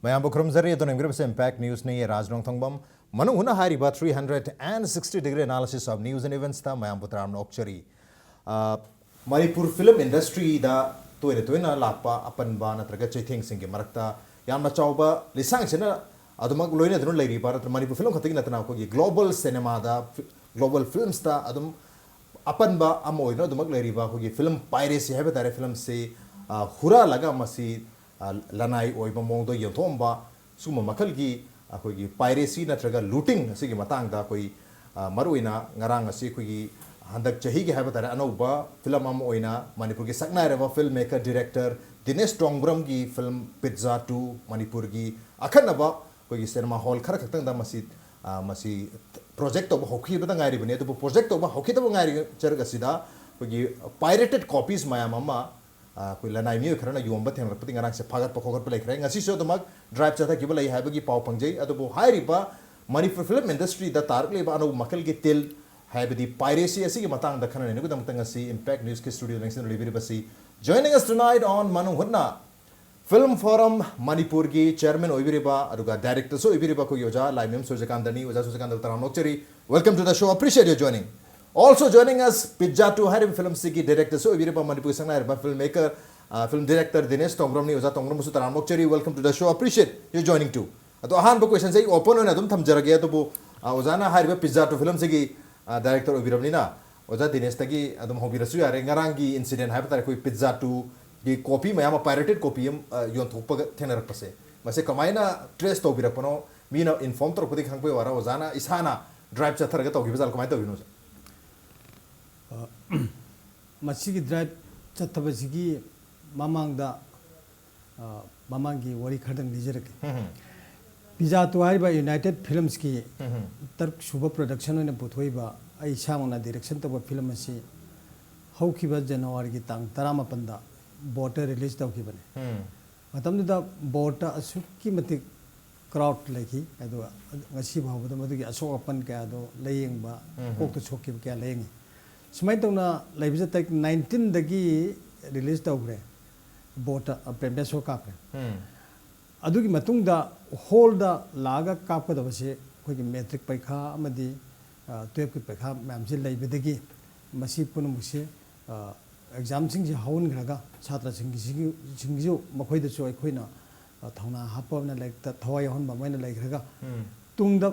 Mayam Bukrum Zari, the Nongthombam Impact News Ni Raj Nongthombam, Manung Hutna Hariba 360-degree analysis of news and events ta Mayam Putram Nokchari. Manipur film industry da toina lakpa apan ba natraga chaithing singi marakta yamna chauba lisang chena adumak loina dunu lairi par Manipur film khating natna ko global cinema da global films ta adum apan ba amoina adumak lairi ba ko film piracy have tare film se hura laga masi lanai oiba mongdo yonthomba suma makal gi akoi piracy natraga looting sigi matang da koi maruina ngarang asi koi handak chahi ge have tare anauba film am oina Manipur gi sakna reva filmmaker director Dinesh Tongbram gi film Pizza 2 Manipur gi akhanaba koi cinema hall khara khatang da masi project of hockey ba ngai ri bane to project of hockey to ngai cherga sida koi pirated copies maya mama koi Laimayum khara na yomba theng rapati ngarang se phagat pakhogar pe lekhreng ngasi so tomak drive chatha kibala hai ba gi pau pangjai adu hai ri ba Manipur film industry da tarle ba anu makal gi tel hai the piracy asi ki matang da khana ne ku damtang asi Impact News ke studio lengsen libiri basi joining us tonight on Manung Hutna Film Forum Manipur gi chairman oibiriba aduga director so oibiriba ko yoja Laimayum Surjakanta ni oja Surjakanta taram nokchari welcome to the show, appreciate your joining. Also joining us Pizza 2 Harim film sigi director so oibiriba Manipur sangna ba filmmaker film director Dinesh Tongbram ni oja Tongbram musu taram nokchari welcome to the show, appreciate your joining too. Ato ahan ba question sai open ona dum thamjarage to bo oja na hariba Pizza 2 film sigi director oibirabni na oja Dinesh tagi adum hobirasu yare ngarangi incident hai patare koi Pizza 2 gi copy mayama pirated copy yon thokpa thenar pase mase kamaina trace to birapano mina inform tor podi khangpe wara oja na isana drive chathar ga to gi bazal kamai to binu masi gi drive chathaba sigi mamangda mamangi wari khadang lijerake Pizza 2 hariba United Films ki tark suba production ne puthoiba ai samana direction to film asi haukiba January gi tang 18 da boat release tawkibane matam da boat asuki matik crowd leki adu ngasi bawda madugi asok apan ka do layengba kokto chokib ka layeng sumai tawna laibja tak 19 dagi release tawgre boat premiere show ka adugi matungda hall da laga kapka da base khoi metric paikha amadi 12 ki paikha mamji laibedagi masi punumusi exam sing ji haun graga chhatra sing ji makhoi da choi khoina thona hapna like ta thawai hon ba maina like graga tungda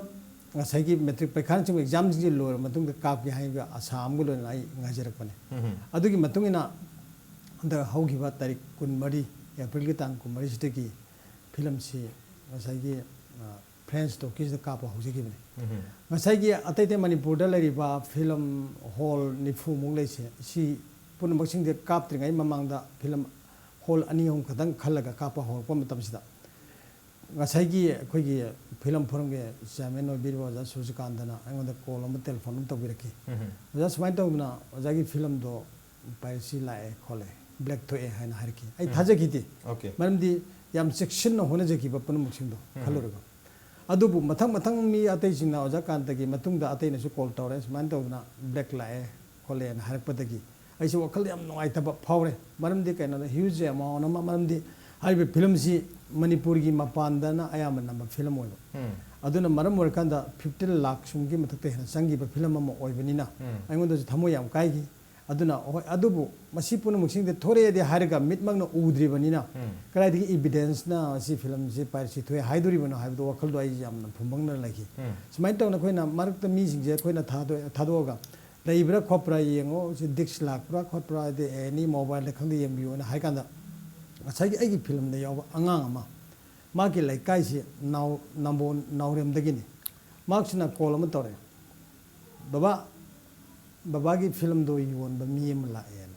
ngasai gi metric paikha sing exam ji lor matungda kap gi haiba asam gu lon ai ngajarak pane adugi matungina da haugi ba tarik 13 april gi tang 13 sitaki film si ngasai gi French to kis da kapa hoji gi bane ngasai gi atai Manipur da lari ba film hall nifu mung lai se si pun boxing de kap tringai mamang da film hall ani hom khadang khalaga kapa hol ko matam sida ngasai gi khoi gi film forum ge chairman no birwa ja Surjakanta na angon da call am telephone to biraki ja smai to na ja gi film do piracy lae khole black to e haina harki ai thaja gi di maram di yam section no hona jaki ba pun boxing do khalurga adubu mathang mi atai jingna oja kanta gi matung da atai na su call tawre smai to na black lae khole na harpadagi aise wakal yam noi taba phawre maram di kaina huge amount ama maram di haibe film si Manipur gi mapanda na ayam number film oiba aduna maram workanda 15 lakh sumgi mathakte hena sangi ba film ama oibanina aingonda thamo yam kai gi aduna adubu masi pun muksing de thore de harga mitmang na udri banina krai di evidence na si film si piracy thoi haiduri bano haibu wakal do ai yam na phumang na lagi smai taw na khoina marak mi sing je khoina thado ga laibra khopra yengo si dix lakh pra khopra de any mobile khangde yembiu na haikanda achagi ai film da yaw angang ama ma ki lai kai si now rem dagini maksina call am tore baba gi film do yon ba mi em la en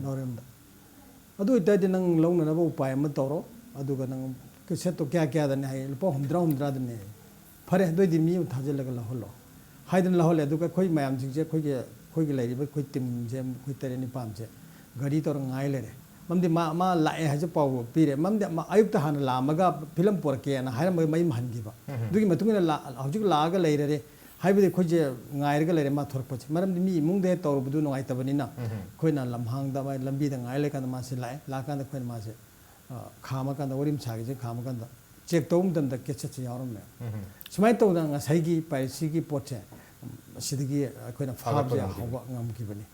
now rem da adu ita de nang longna na ba upai am toro adu ga nang ke set to kya da ne hai lupa humdra da ne phare do di mi thajel la la holo haidin la hole duka khoi mayam jing je khoi gi lai ba khoi tim je khoi tere ni pam je gari tor ngai le re mamdi ma la e ha je pau pire mamdi ma ayuk ta han la maga film por ke na haira mai man gi ba dugi matung na la haujuk la ga lai re haibi khoi je ngai ga lai re ma thor pa maram di mi mung de tor bu du ngai ta bani na khoi na lam hang da mai lambi da ngai le kan ma se la kan da khoi ma se khama kan da orim cha gi je khama kan da check ꯇꯧꯕ ꯃꯇꯝꯗ ꯀꯦꯁꯦꯠꯁꯦ ꯌꯥꯎꯔꯝꯃꯦ ꯁꯨꯃꯥꯏꯅ ꯇꯧꯗꯅ ꯉꯁꯥꯏꯒꯤ ꯄꯥꯏꯔꯦꯁꯤꯒꯤ ꯄꯣꯠꯁꯦ ꯃꯁꯤꯗꯒꯤ ꯑꯩꯈꯣꯏꯅ ꯐꯥꯕꯁꯦ ꯍꯧꯕ ꯉꯝꯈꯤꯕꯅꯤ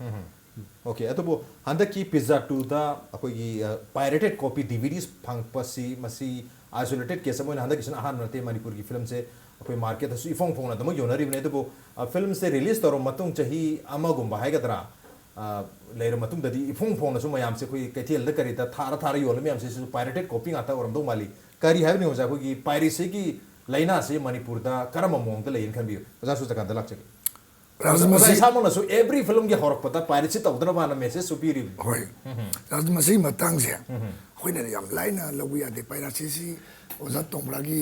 Okay, ꯑꯗꯨꯕꯨ ꯍꯟꯗꯛꯀꯤ ꯄꯤꯖꯥ 2ꯗ ꯑꯩꯈꯣꯏꯒꯤ ꯄꯥꯏꯔꯦꯇꯦड ꯀꯣꯄꯤ ꯗꯤꯚꯤꯗꯤꯁ ꯐꯪꯕꯁꯤ ꯃꯁꯤ ꯑꯥꯏꯁꯣꯂꯦꯇꯦड ꯀꯦꯁ ꯑꯃ ꯑꯣꯏꯅ ꯍꯟꯗꯛꯀꯤꯁꯤꯅ ꯑꯍꯥꯟꯕ ꯅꯠꯇꯦ ꯃꯅꯤꯄꯨꯔꯒꯤ ꯐꯤꯂꯝꯁꯦ ꯑꯩꯈꯣꯏ ꯃꯥꯔꯀꯦꯠꯇꯁꯨ ꯏꯐꯣꯡ ꯐꯣꯡꯅ ꯑꯗꯨꯃꯛ ꯌꯣꯟꯅꯔꯤꯕꯅꯤ ꯑꯗꯨꯕꯨ ꯐꯤꯂꯝꯁꯦ ꯔꯤꯂꯤꯁ ꯇꯧꯔꯕ ꯃꯇꯨꯡ ꯆꯍꯤ ꯑꯃꯒꯨꯝꯕ ꯍꯥꯏꯒꯗ꯭ꯔꯥ ꯂꯩꯔꯕ ꯃꯇꯨꯡꯗꯗꯤ ꯏꯐꯣꯡ ꯐꯣꯡꯅꯁꯨ ꯃꯌꯥꯝꯁꯦ ꯑꯩꯈꯣꯏ ꯀꯩꯊꯦꯜꯗ ꯀꯔꯤꯗ ꯊꯥꯔ ꯌꯣꯜꯂꯤ ꯃꯌꯥꯝꯁꯤꯁꯨ ꯄꯥꯏꯔꯦꯇꯦड ꯀꯣꯄꯤ ꯉꯥꯛꯇ ꯑꯣꯏꯔꯝꯗꯧ ꯃꯥꯜꯂꯤ ꯀꯔꯤ ꯍꯥꯏꯕꯅꯤ ꯑꯣꯖꯥ ꯑꯩꯈꯣꯏꯒꯤ ꯄꯥꯏꯔꯦꯁꯤꯒꯤ ꯂꯥꯏꯅꯥꯁꯤ ꯃꯅꯤꯄꯨꯔꯗ ꯀꯔꯝꯕ ꯃꯑꯣꯡꯗ ꯂꯩꯌꯦꯅ ꯈꯟꯕꯤꯌꯨ ꯑꯣꯖꯥ ꯁꯨꯔꯖꯀꯥꯟꯇ ꯂꯥꯛꯆꯒꯦ ꯑꯣꯖꯥ ꯏꯁꯥꯃꯛꯅꯁꯨ ꯑꯦꯕ꯭ꯔꯤ ꯐꯤꯂꯝꯒꯤ ꯍꯧꯔꯛꯄꯗ ꯄꯥꯏꯔꯦꯁꯤ ꯇꯧꯗꯅꯕꯅ ꯃꯦꯁꯦꯖꯁꯨ ꯄꯤꯔꯤꯕꯅꯤ ꯍꯣꯏ ꯃꯁꯤꯒꯤ ꯃꯇꯥꯡꯁꯦ ꯑꯩꯈꯣꯏꯅ ꯌꯥꯝ ꯂꯥꯏꯅ ꯂꯧꯕ ꯌꯥꯗꯦ ꯄꯥꯏꯔꯦꯁꯤꯁꯤ ꯑꯣꯖꯥ ꯇꯣꯡꯕ꯭ꯔꯥꯒꯤ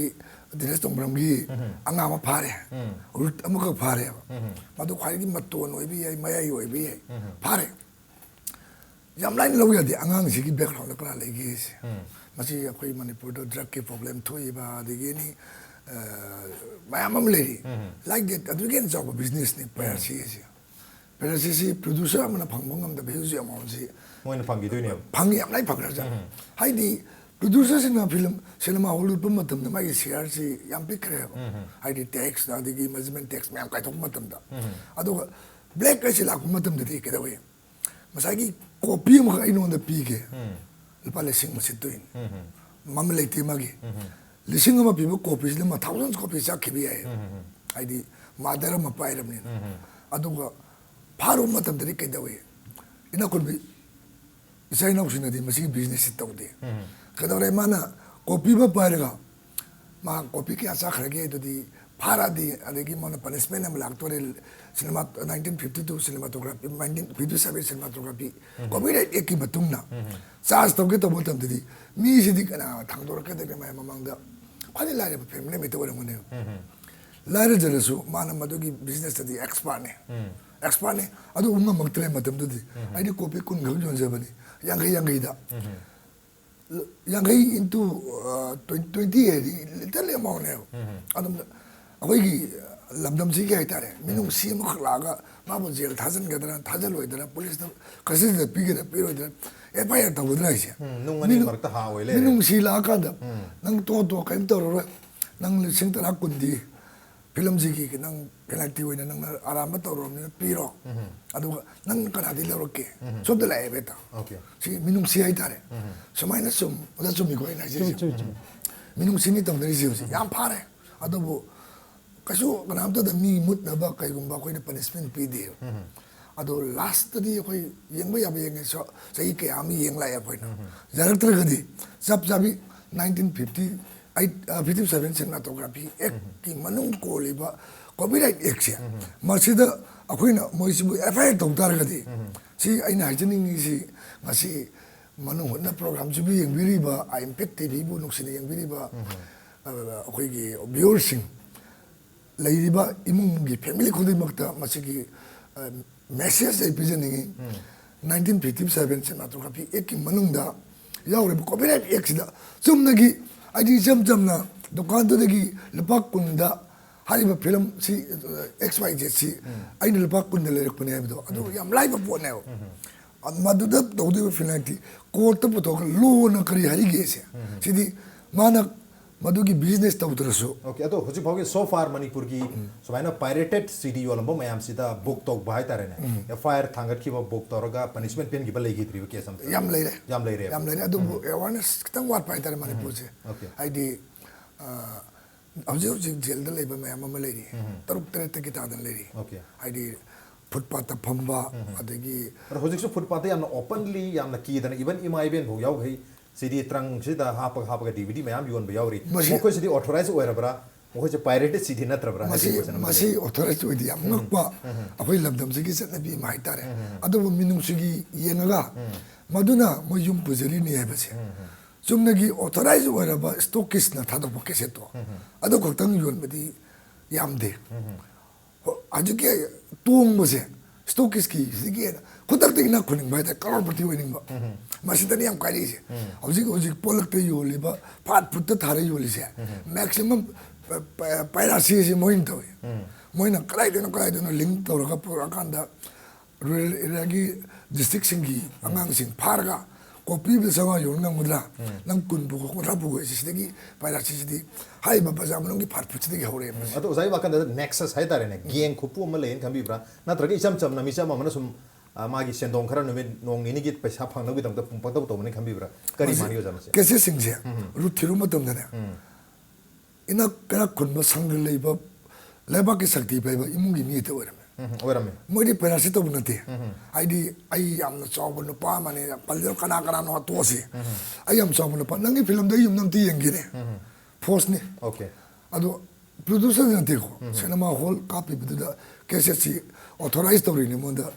ꯗꯤꯅꯦꯁ ꯇꯣꯡꯕ꯭ꯔꯝꯒꯤ ꯑꯉꯥꯡ ꯑꯃ ꯐꯥꯔꯦ ꯔꯨꯠ ꯑꯃꯈꯛ ꯐꯥꯔꯦꯕ ꯃꯗꯨ ꯈ꯭ꯋꯥꯏꯗꯒꯤ ꯃꯇꯣꯟ ꯑꯣꯏꯕ ꯌꯥꯏ ꯃꯌꯥꯏ ꯑꯣꯏꯕ ꯌꯥꯏ ꯐꯥꯔꯦ ꯌꯥꯝ ꯂꯥꯏꯅ ꯂꯧꯕ ꯌꯥꯗꯦ ꯑꯉꯥꯡꯁꯤꯒꯤ ꯕꯦꯛꯒ꯭ꯔꯥꯎꯟꯗ ꯀꯅꯥ ꯂꯩꯒꯦꯁꯦ ꯃꯁꯤ ꯑꯩꯈꯣꯏ ꯃꯅꯤꯄꯨꯔꯗ ꯗ꯭ꯔꯒꯀꯤ ꯄ꯭ꯔꯣꯕ꯭ꯂꯦꯝ ꯊꯣꯛꯏꯕ ꯑꯗꯒꯤ ꯑꯦꯅꯤ ꯃꯌꯥꯝ ꯑꯃ ꯂꯩꯔꯤ ꯂꯥꯏꯛ ꯗꯦꯠ ꯑꯗꯨꯒꯤ ꯍꯦꯟꯅ ꯆꯥꯎꯕ ꯕꯤꯖꯤꯅꯦꯁꯅꯤ ꯄꯥꯏꯔꯦꯁꯤꯁꯤ ꯄꯥꯏꯔꯦꯁꯤꯁꯤ ꯄ꯭ꯔꯣꯗ꯭ꯌꯨꯁꯔ ꯑꯃꯅ ꯐꯪꯕ ꯉꯝꯗꯕ ꯍ꯭ꯌꯨꯖ ꯑꯦꯃꯥꯎꯟꯁꯤ ꯃꯣꯏꯅ ꯐꯪꯈꯤꯗꯣꯏꯅꯦꯕ ꯐꯪꯉꯤ ꯌꯥꯝ ꯂꯥꯏ ꯐꯪꯈ꯭ꯔꯖꯥꯠꯅꯤ ꯍꯥꯏꯗꯤ ꯄ꯭ꯔꯣꯗ꯭ꯌꯨꯁꯔꯁꯤꯡꯅ ꯐꯤꯂꯝ ꯁꯤꯅꯦꯃꯥ ꯍꯣꯜ ꯎꯠꯄ ꯃꯇꯝꯗ ꯃꯥꯒꯤ ꯁꯤꯌꯥꯔꯁꯤ ꯌꯥꯝ ꯄꯤꯛꯈ꯭ꯔꯦꯕ ꯍꯥꯏꯗꯤ ꯇꯦꯛꯁ ꯑꯗꯒꯤ ꯃꯦꯅꯦꯖꯃꯦꯟ ꯇꯦꯛꯁ ꯃꯌꯥꯝ ꯀꯥꯏꯊꯣꯛꯄ ꯃꯇꯝꯗꯗ ꯑꯗꯨꯒ ꯕ꯭ꯂꯦꯛ ꯍꯥꯏꯁꯤ ꯂꯥꯛꯄ ꯃꯇꯝꯗꯗꯤ ꯀꯩꯗꯧꯋꯤ ꯉꯁꯥꯏꯒꯤ ꯀꯣꯄꯤ ꯑꯃꯈꯛ ꯑꯩꯉꯣꯟꯗ ꯄꯤꯒꯦ ꯂꯨꯄꯥ 1,000 ꯁꯤꯠꯇꯣꯏꯅꯤ ꯃꯃꯜ ꯂꯩꯇꯦ ꯃꯥꯒꯤ 1,000 ꯄꯤꯕ ꯀꯣꯄꯤꯁꯤꯗ 1,000 ꯀꯣꯄꯤ ꯆꯠꯈꯤꯕ ꯌꯥꯏ ꯍꯥꯏꯗꯤ ꯃꯥꯗꯔ ꯑꯃ ꯄꯥꯏꯔꯕꯅꯤꯅ ꯑꯗꯨꯒ ꯐꯥꯔꯨꯕ ꯃꯇꯝꯗꯗꯤ ꯀꯩꯗꯧꯋꯤ ꯏꯅꯥꯈꯨꯟꯕꯤ ꯏꯆꯥ ꯏꯅꯥꯎꯁꯤꯡꯅꯗꯤ ꯃꯁꯤꯒꯤ ꯕꯤꯖꯤꯅꯦꯁꯁꯤ ꯇꯧꯗꯦ ꯀꯩꯗꯧꯔꯦ ꯃꯥꯅ ꯀꯣꯄꯤ ꯑꯃ ꯄꯥꯏꯔꯒ ꯃꯥ ꯀꯣꯄꯤ ꯀꯌꯥ ꯆꯥꯈ꯭ꯔꯒꯦ ꯑꯗꯨꯗꯤ ꯐꯥꯔꯛꯑꯗꯤ ꯑꯗꯒꯤ ꯃꯥꯅ ꯄꯅꯤꯁꯃꯦꯟ ꯑꯃ ꯂꯥꯛꯇꯣꯔꯦ ꯁꯤꯅꯦꯃꯥ 1952 ꯁꯤꯅꯦꯃꯥꯇꯣꯒ꯭ꯔꯥꯐꯤ 1957 ꯁꯤꯅꯦꯃꯥꯇꯣꯒ꯭ꯔꯥꯐꯤ ꯀꯣꯄꯤꯔꯥꯏꯠ ꯑꯦꯛꯀꯤ ꯃꯇꯨꯡꯅ ꯆꯥꯔꯖ ꯇꯧꯒꯦ ꯇꯧꯕ ꯃꯇꯝꯗꯗꯤ ꯃꯤꯁꯤꯗꯤ ꯀꯅꯥ ꯊꯥꯡꯗꯣꯔꯛꯀꯗꯒꯦ ꯃꯌꯥꯝ ꯃꯃꯥꯡꯗ ꯈ꯭ꯋꯥꯏꯗꯒꯤ ꯂꯥꯏꯔꯕ ꯐꯦꯃꯤꯂꯤ ꯑꯃꯇ ꯑꯣꯏꯔꯝꯒꯅꯦꯕ ꯂꯥꯏꯔꯖꯔꯁꯨ ꯃꯥꯅ ꯃꯗꯨꯒꯤ ꯕꯤꯖꯤꯅꯦꯁꯇꯗꯤ ꯑꯦꯛꯁꯄꯥꯔꯠꯅꯤ ꯑꯗꯨ ꯉꯝꯃꯛꯇ꯭ꯔꯦ ꯃꯇꯝꯗꯨꯗꯤ ꯑꯩꯗꯤ ꯀꯣꯄꯤ 10 ꯈꯛ ꯌꯣꯟꯖꯕꯅꯤ ꯌꯥꯡꯈꯩꯗ 50 into 20 ꯍꯥꯏꯗꯤ ꯂꯤꯇꯜ ꯑꯦꯃꯥꯎꯟꯅꯦꯕ ꯑꯗꯨꯝ ꯑꯩꯈꯣꯏꯒꯤ ꯂꯝꯗꯝꯁꯤꯒꯤ ꯍꯥꯏꯇꯥꯔꯦ ꯃꯤꯅꯨꯡꯁꯤ ꯑꯃꯈꯛ ꯂꯥꯛꯑꯒ ꯃꯥꯕꯨ ꯖꯦꯜ ꯊꯥꯖꯤꯟꯒꯗ꯭ꯔꯥ ꯊꯥꯖꯤꯜꯂꯣꯏꯗ꯭ꯔꯥ ꯄꯨꯂꯤꯁꯅ ꯀꯁꯇꯗꯤꯗ ꯄꯤꯒꯗ꯭ꯔꯥ ꯄꯤꯔꯣꯏꯗ꯭ꯔꯥ FIR ꯇꯧꯒꯗ꯭ꯔꯥ ꯍꯥꯏꯁꯦ ꯅꯨꯡ ꯑꯅꯤ ꯃꯔꯛꯇ ꯍꯥ ꯑꯣꯏ ꯂꯩꯔꯦ ꯃꯤꯅꯨꯡꯁꯤ ꯂꯥꯛꯑꯀꯥꯟꯗ ꯅꯪ ꯇꯣ ꯀꯔꯤꯝ ꯇꯧꯔꯔꯣꯏ ꯅꯪ 10,000 ꯀꯨꯟꯗꯤ ꯐꯤꯂꯝꯁꯤꯒꯤ ꯅꯪ ꯄꯦꯅꯥꯜꯇꯤ ꯑꯣꯏꯅ ꯅꯪꯅ ꯑꯔꯥꯟꯕ ꯇꯧꯔꯕꯅꯤꯅ ꯄꯤꯔꯣ ꯑꯗꯨꯒ ꯅꯪ ꯀꯅꯥꯗꯒꯤ ꯂꯧꯔꯛꯀꯦ ꯁꯣꯝꯗ ꯂꯥꯛꯑꯦꯕ ꯍꯦꯛꯇ ꯁꯤ ꯃꯤꯅꯨꯡꯁꯤ ꯍꯥꯏꯇꯥꯔꯦ ꯁꯨꯃꯥꯏꯅ ꯑꯣꯖꯥ ꯆꯨꯝꯃꯤꯀꯣ ꯑꯩꯅ ꯍꯥꯏꯖꯔꯤꯁꯦ ꯃꯤꯅꯨꯡꯁꯤꯅꯤ ꯇꯧꯅꯔꯤꯁꯦ ꯍꯧꯖꯤꯛ ꯌꯥꯝ ꯐꯥꯔꯦ ꯑꯗꯨꯕꯨ ꯀꯩꯁꯨ ꯀꯅꯥꯝꯇꯗ ꯃꯤ ꯃꯨꯠꯅꯕ ꯀꯩꯒꯨꯝꯕ ꯑꯩꯈꯣꯏꯅ ꯄꯅꯤꯁꯃꯦꯟ ꯄꯤꯗꯦꯕ ꯑꯗꯣ ꯂꯥꯁꯇꯗꯤ ꯑꯩꯈꯣꯏ ꯌꯦꯡꯕ ꯌꯥꯕ ꯌꯦꯡꯉꯦ ꯆꯍꯤ ꯀꯌꯥ ꯑꯃ ꯌꯦꯡ ꯂꯥꯛꯑꯦ ꯑꯩꯈꯣꯏꯅ ꯌꯥꯔꯛꯇ꯭ꯔꯒꯗꯤ ꯆꯞ ꯆꯥꯕꯤ 1957 ꯁꯤꯅꯦꯃꯥꯇꯣꯒ꯭ꯔꯥꯐꯤ ꯑꯦꯛꯀꯤ ꯃꯅꯨꯡ ꯀꯣꯜꯂꯤꯕ ꯀꯣꯄꯤꯔꯥꯏꯠ ꯑꯦꯛꯁꯦ ꯃꯁꯤꯗ ꯑꯩꯈꯣꯏꯅ ꯃꯣꯏꯁꯤꯕꯨ FIR ꯇꯧ ꯇꯥꯔꯒꯗꯤ ꯁꯤ ꯑꯩꯅ ꯍꯥꯏꯖꯅꯤꯡꯉꯤꯁꯤ ꯉꯁꯤ ꯃꯅꯨꯡ ꯍꯨꯠꯅ ꯄ꯭ꯔꯣꯒ꯭ꯔꯥꯝꯁꯤꯕꯨ ꯌꯦꯡꯕꯤꯔꯤꯕ IMPACT TVꯕꯨ ꯅꯨꯡꯁꯤꯅ ꯌꯦꯡꯕꯤꯔꯤꯕ ꯑꯩꯈꯣꯏꯒꯤ ꯚ꯭ꯌꯨꯋꯔꯁꯤꯡ ꯂꯩꯔꯤꯕ ꯏꯃꯨꯡꯒꯤ ꯐꯦꯃꯤꯂꯤ ꯈꯨꯗꯤꯡꯃꯛꯇ ꯃꯁꯤꯒꯤ ꯃꯦꯁꯦꯖ ꯑꯩ ꯄꯤꯖꯅꯤꯡꯉꯤ 1957 ꯁꯤꯅꯦꯃꯥꯇꯣꯒ꯭ꯔꯥꯐꯤ ꯑꯦꯛꯀꯤ ꯃꯅꯨꯡꯗ ꯌꯥꯎꯔꯤꯕ ꯀꯣꯄꯤꯔꯥꯏꯠ ꯑꯦꯛꯁꯤꯗ ꯆꯨꯝꯅꯒꯤ ꯑꯩꯗꯤ ꯏꯆꯝ ꯆꯝꯅ ꯗꯨꯀꯥꯟꯗꯨꯗꯒꯤ ꯂꯨꯄꯥ 10ꯗ ꯍꯥꯏꯔꯤꯕ ꯐꯤꯂꯝꯁꯤ XYZ ꯑꯩꯅ ꯂꯨꯄꯥ 10ꯗ ꯂꯩꯔꯛꯄꯅꯦ ꯍꯥꯏꯕꯗꯣ ꯑꯗꯨ ꯌꯥꯝ ꯂꯥꯏꯕ ꯄꯣꯠꯅꯦꯕ ꯃꯗꯨꯗ ꯇꯧꯗꯣꯏꯕ ꯐꯤꯂꯝꯗꯤ ꯀꯣꯔꯠꯇ ꯄꯨꯊꯣꯛꯑꯒ ꯂꯣꯅ ꯀꯔꯤ ꯍꯥꯏꯔꯤꯒꯦꯁꯦ ꯁꯤꯗꯤ ꯃꯥꯅ ꯃꯗꯨꯒꯤ ꯕꯤꯖꯤꯅꯦꯁ ꯇꯧꯗ꯭ꯔꯁꯨ ꯑꯣꯀꯦ ꯑꯗꯣ ꯍꯧꯖꯤꯛ ꯐꯥꯎꯒꯤ ꯁꯣ ꯐꯥꯔ ꯃꯅꯤꯄꯨꯔꯒꯤ ꯁꯨꯃꯥꯏꯅ ꯄꯥꯏꯔꯦꯇꯦड CD ꯌꯣꯜꯂꯝꯕ ꯃꯌꯥꯝꯁꯤꯗ ꯕꯨꯛ ꯇꯧꯕ ꯍꯥꯏꯇꯥꯔꯦꯅꯦ FIR ꯊꯥꯡꯒꯠꯈꯤꯕ ꯕꯨꯛ ꯇꯧꯔꯒ ꯄꯅꯤꯁꯃꯦꯟ ꯄꯤꯈꯤꯕ ꯂꯩꯈꯤꯗ꯭ꯔꯤꯕ ꯀꯦꯁ ꯑꯃꯇ ꯌꯥꯝ ꯂꯩꯔꯦ ꯌꯥꯝ ꯂꯩꯔꯦ ꯑꯗꯨꯕꯨ ꯑꯦꯋꯥꯔꯅꯦꯁ ꯈꯤꯇꯪ ꯋꯥꯠꯄ ꯍꯥꯏꯇꯥꯔꯦ ꯃꯅꯤꯄꯨꯔꯁꯦ ꯍꯥꯏꯗꯤ ꯍꯧꯖꯤꯛ ꯖꯦꯜꯗ ꯂꯩꯕ ꯃꯌꯥꯝ ꯑꯃ ꯂꯩꯔꯤ 6-7ꯇꯒꯤ ꯇꯥꯗꯅ ꯂꯩꯔꯤ ꯍꯥꯏꯗꯤ ꯐꯨꯠꯄꯥꯠꯇ ꯐꯝꯕ ꯑꯗꯒꯤ ꯍꯧꯖꯤꯛꯁꯨ ꯐꯨꯠꯄꯥꯠꯇ ꯌꯥꯝꯅ ꯑꯣꯄꯟꯂꯤ ꯌꯥꯝꯅ ꯀꯤꯗꯅ ꯏꯚꯟ ꯏꯃꯥ ꯏꯕꯦꯟ ꯐꯥꯎ ꯌꯥꯎꯈꯩ CD ꯇ꯭ꯔꯪꯁꯤꯗ ꯍꯥꯞꯄꯒ DVD ꯃꯌꯥꯝ ꯌꯣꯟꯕ ꯌꯥꯎꯔꯤ ꯃꯈꯣꯏꯁꯤꯗꯤ ꯑꯣꯊꯣꯔꯥꯏꯖ ꯑꯣꯏꯔꯕ꯭ꯔꯥ ꯃꯈꯣꯏꯁꯦ ꯄꯥꯏꯔꯦꯇꯦड CD ꯅꯠꯇ꯭ꯔꯕ꯭ꯔꯥ ꯃꯁꯤ ꯑꯣꯊꯣꯔꯥꯏꯖ ꯑꯣꯏꯗꯦ ꯌꯥꯝ ꯉꯛꯄ ꯑꯩꯈꯣꯏ ꯂꯝꯗꯝꯁꯤꯒꯤ ꯆꯠꯅꯕꯤ ꯑꯃ ꯍꯥꯏꯇꯥꯔꯦ ꯑꯗꯨꯕꯨ ꯃꯤꯅꯨꯡꯁꯤꯒꯤ ꯌꯦꯡꯉꯒ ꯃꯗꯨꯅ ꯃꯣꯏ ꯌꯨꯝ ꯄꯨꯖꯔꯤꯅꯤ ꯍꯥꯏꯕꯁꯦ ꯆꯨꯝꯅꯒꯤ ꯑꯣꯊꯣꯔꯥꯏꯖ ꯑꯣꯏꯔꯕ ꯁ꯭ꯇꯣꯀꯤꯁꯅ ꯊꯥꯗꯣꯛꯄ ꯀꯦꯁꯦꯠꯇꯣ ꯑꯗꯨ ꯈꯛꯇꯪ ꯌꯣꯟꯕꯗꯤ ꯌꯥꯝꯗꯦ ꯍꯧꯖꯤꯛꯀꯤ ꯇꯣꯡꯕꯁꯦ ꯁ꯭ꯇꯣꯀꯤꯁꯀꯤ ꯁꯤꯗꯒꯤ ꯍꯦꯟꯅ ꯈꯨꯗꯛꯇ ꯏꯅꯥꯛ ꯈꯨꯟꯅꯤꯡꯕ ꯍꯥꯏꯇꯥꯔꯦ ꯀꯔꯣꯔꯄꯇꯤ ꯑꯣꯏꯅꯤꯡꯕ ꯃꯁꯤꯗꯅꯤ ꯌꯥꯝ ꯀꯥꯏꯔꯛꯏꯁꯦ ꯍꯧꯖꯤꯛ ꯄꯣꯂꯛꯇ ꯌꯣꯜꯂꯤꯕ ꯐꯥꯠ ꯐꯨꯠꯇ ꯊꯥꯔ ꯌꯣꯜꯂꯤꯁꯦ ꯃꯦꯛꯁꯤꯃꯝ ꯄꯥꯏꯔꯥꯁꯤꯁꯤ ꯃꯣꯏꯅ ꯇꯧꯋꯤ ꯃꯣꯏꯅ ꯀꯗꯥꯏꯗꯅꯣ ꯂꯤꯡ ꯇꯧꯔꯒ ꯄꯨꯔꯛꯑꯀꯥꯟꯗ ꯔꯨꯔꯦꯜ ꯑꯦꯔꯤꯌꯥꯒꯤ ꯗꯤꯁꯇ꯭ꯔꯤꯛꯁꯤꯡꯒꯤ ꯑꯉꯥꯡꯁꯤꯡ ꯐꯥꯔꯒ copy be sama yo nang mudra nang kun bu ko ra bu si de gi piracy si di hai ba ba jam nang gi phat phuch de gi hore ado zai wa kan da nexus hai tare ne geng khupu ma lein khambi bra na tra gi cham cham na mi cham ma na sum magi sendong khara no me nong ni gi paisa phang na gi dam da pum pa da to ne khambi bra kari mani yo jam se kese sing je ru thiru ma tam da ne ina kana kun ba sang le ba le ba ki sakti ba imung gi mi te ora oirame moi piracy to bunate ai am na chaw bu pa mane paljo kana kana no to si ai am chaw bu pa nangi film da yum nam ti yengi ne force ni okay ado producer ni te ko cinema hall copy bu da kese si authorized story ni mo da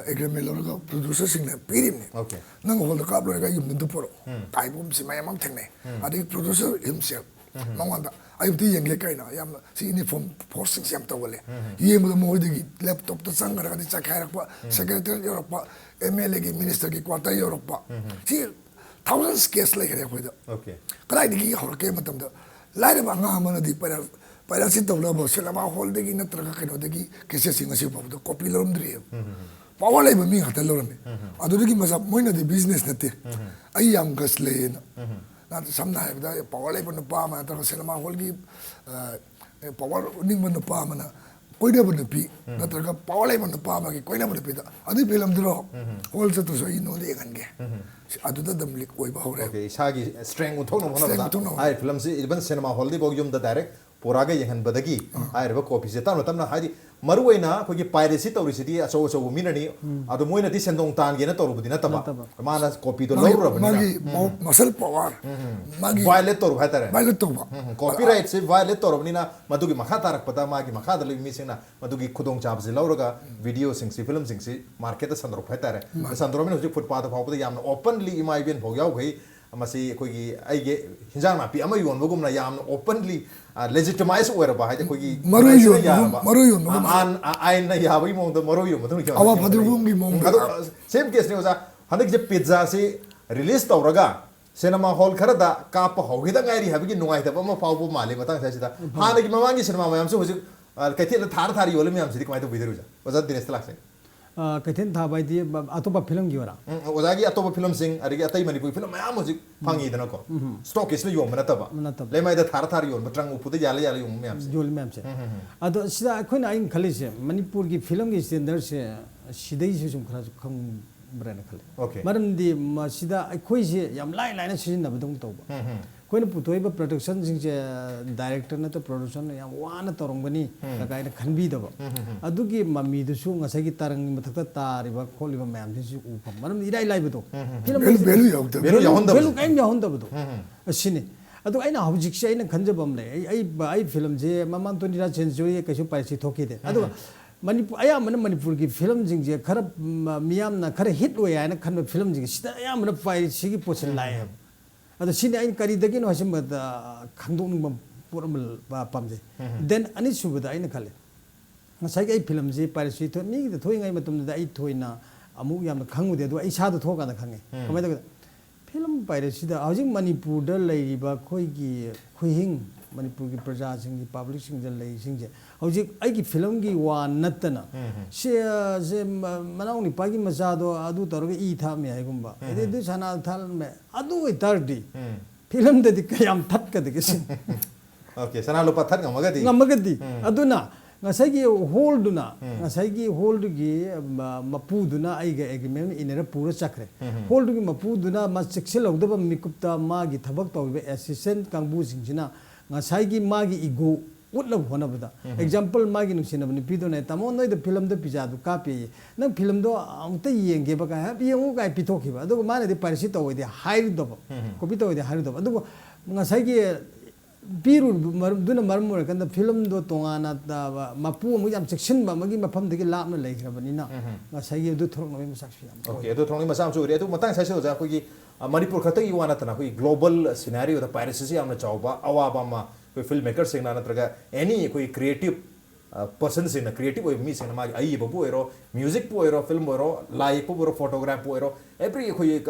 agreement lo ga producer sing na pirim ni okay nang hall ka lo ga yum du poro kai bum si mayam theng ne adi producer himself mangwanda ayuti yengle kaina yam si uniform forcing siam tawale yem mo moidi laptop to sangara ka cha khaira pa secretary europe mla ki minister ki quarter europe si thousands case like re khoida okay krai digi hor ke matam da laire ba nga ma di para si tawla bo sela ma hol digi na tra ka keno digi kese singa si pa do copy lom dri power lai ba mi hata lom adu digi masa moina di business na te ai yam gas le na na samna hai da power lai panu pa ma ta cinema hall gi power ning man pa ma na koi da ban pi na tra ka power lai man pa ma gi koi na ban pi da adi film dro hall sa to so ino de gan ge adu da dam lik koi ba hore okay isagi strength uthok no hona ai film si even cinema hall di bog yum da direct poraga yehan badagi ai reba copy se tam na hai maruwaina kogi piracy tawrisidi aso aso minani adu moina ti sendong tan ge na torubudi na taba mana copy to lawra bani magi muscle power magi violate toru hatare violate to ba copyright se violate toru bani na madugi makha tarak pada magi makha da mi sing na madugi khudong chab se lawra video sing si film sing si market sandro hatare sandro min hoji footpath phawda yamna openly imai ben phog yaw gai amasi kogi aige hinjang na pi ama yon bogum na yamna openly legitimize oira ba haide kogi maru yon an ain na ya bai mong da maru yon mathung ki awa phadu bum gi mong same case ne oza hanik je pizza se release tawraga cinema hall khara da ka pa hogi da ngairi habigi nuai da ma pau bu male matang sa sida hana gi mawangi cinema mayam se hoji kaithil thar thar yolim yam sidi kamai to bidiru ja oza Dinesh talak se kaithen tha bai di atopa film gi wara oza gi atopa film sing arigi atai Manipur film mayam hoji phangi dana ko stock is ne yom na taba le mai da thar thar yon batrang upu de yala yala yom mayam se jol mayam se ado sida akhoi na ain khali se Manipur gi film gi standard se sidai se sum khara kham brana khale okay maram di sida akhoi se yam lai lai na sin na badong to ba koina putoi ba production sing se director na to production yam wana torong bani ka kai na khanbi da ba adugi mami du su ngasai gi tarang mathakta tari ba kholi ba mayam se u pham maram irai lai ba to film belu yaw da belu yahon da belu kaim yahon da ba to asine adu aina hawjik se aina khanjabam le ai film je mamang to nira century ka su pai si thoki de adu Manipur ayamana Manipur gi film jing je khara miyam na khara hit we aina khan film jing sida ayamana pai si gi pochen lai adu sine ain kari dagi no hasim da khangdong ning bam puram ba pamje then ani subada aina khale ngasai ai film je Piracy to ni da thoi ngai matum da ai thoina amu yam na khangu de do ai sa da thoka da khange kamai da film Piracy da hojing Manipur da lai ba khoi gi khuihing Manipur gi praja sing gi public sing da lai sing je hojik ai gi film gi wa natana se manau ni pagi maja do adu tor gi tha me ai gumba ede du sana thal me adu oi tardi film da di kayam that ka de sin okay sana lo pathar ngamagadi aduna ngasai gi hold na ngasai gi hold gi mapu duna ai ga agreement inera pura chakre hold gi mapu duna ma section log da mikupta ma gi thabak tawbe assistant kangbu singina ngasai gi ma gi ego utlab hona bada example ma gi nuksina bani pido na tamo noi da film da pija du kapi nang film do amta yenge ba ka yengu ka pitokhi ba do ma ne de Piracy to de hide do copy to de hide do do ngasai gi biru duna marmur kan da film do tongana da mapu mu yam section ba magi mafam de lapna lai khrabani na ngasai gi du thorok no masak siam okay do thorok masam chu re do matang sai se ja ko gi Manipur khata gi wana tana ko global scenario da Piracy si amna chawba awaba ma कोई filmmaker sing na natraga any कोई creative person sing na creative oi mi sing na magi ai babu ero music po ero film ero live po ero photograph po ero every कोई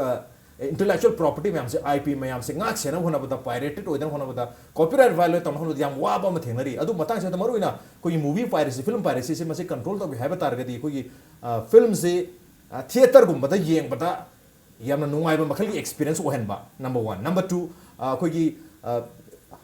intellectual property में हमसे IP में हमसे ngak se na hona bata pirated oi dan hona bata copyright violate tam hona yam wa ba ma thenari adu matang se tamaru ina कोई movie piracy film piracy se mase control to have target कोई film से theater gum bata yeng bata yamna nungai ba makhal gi experience ohen ba number 1 number 2 khoi gi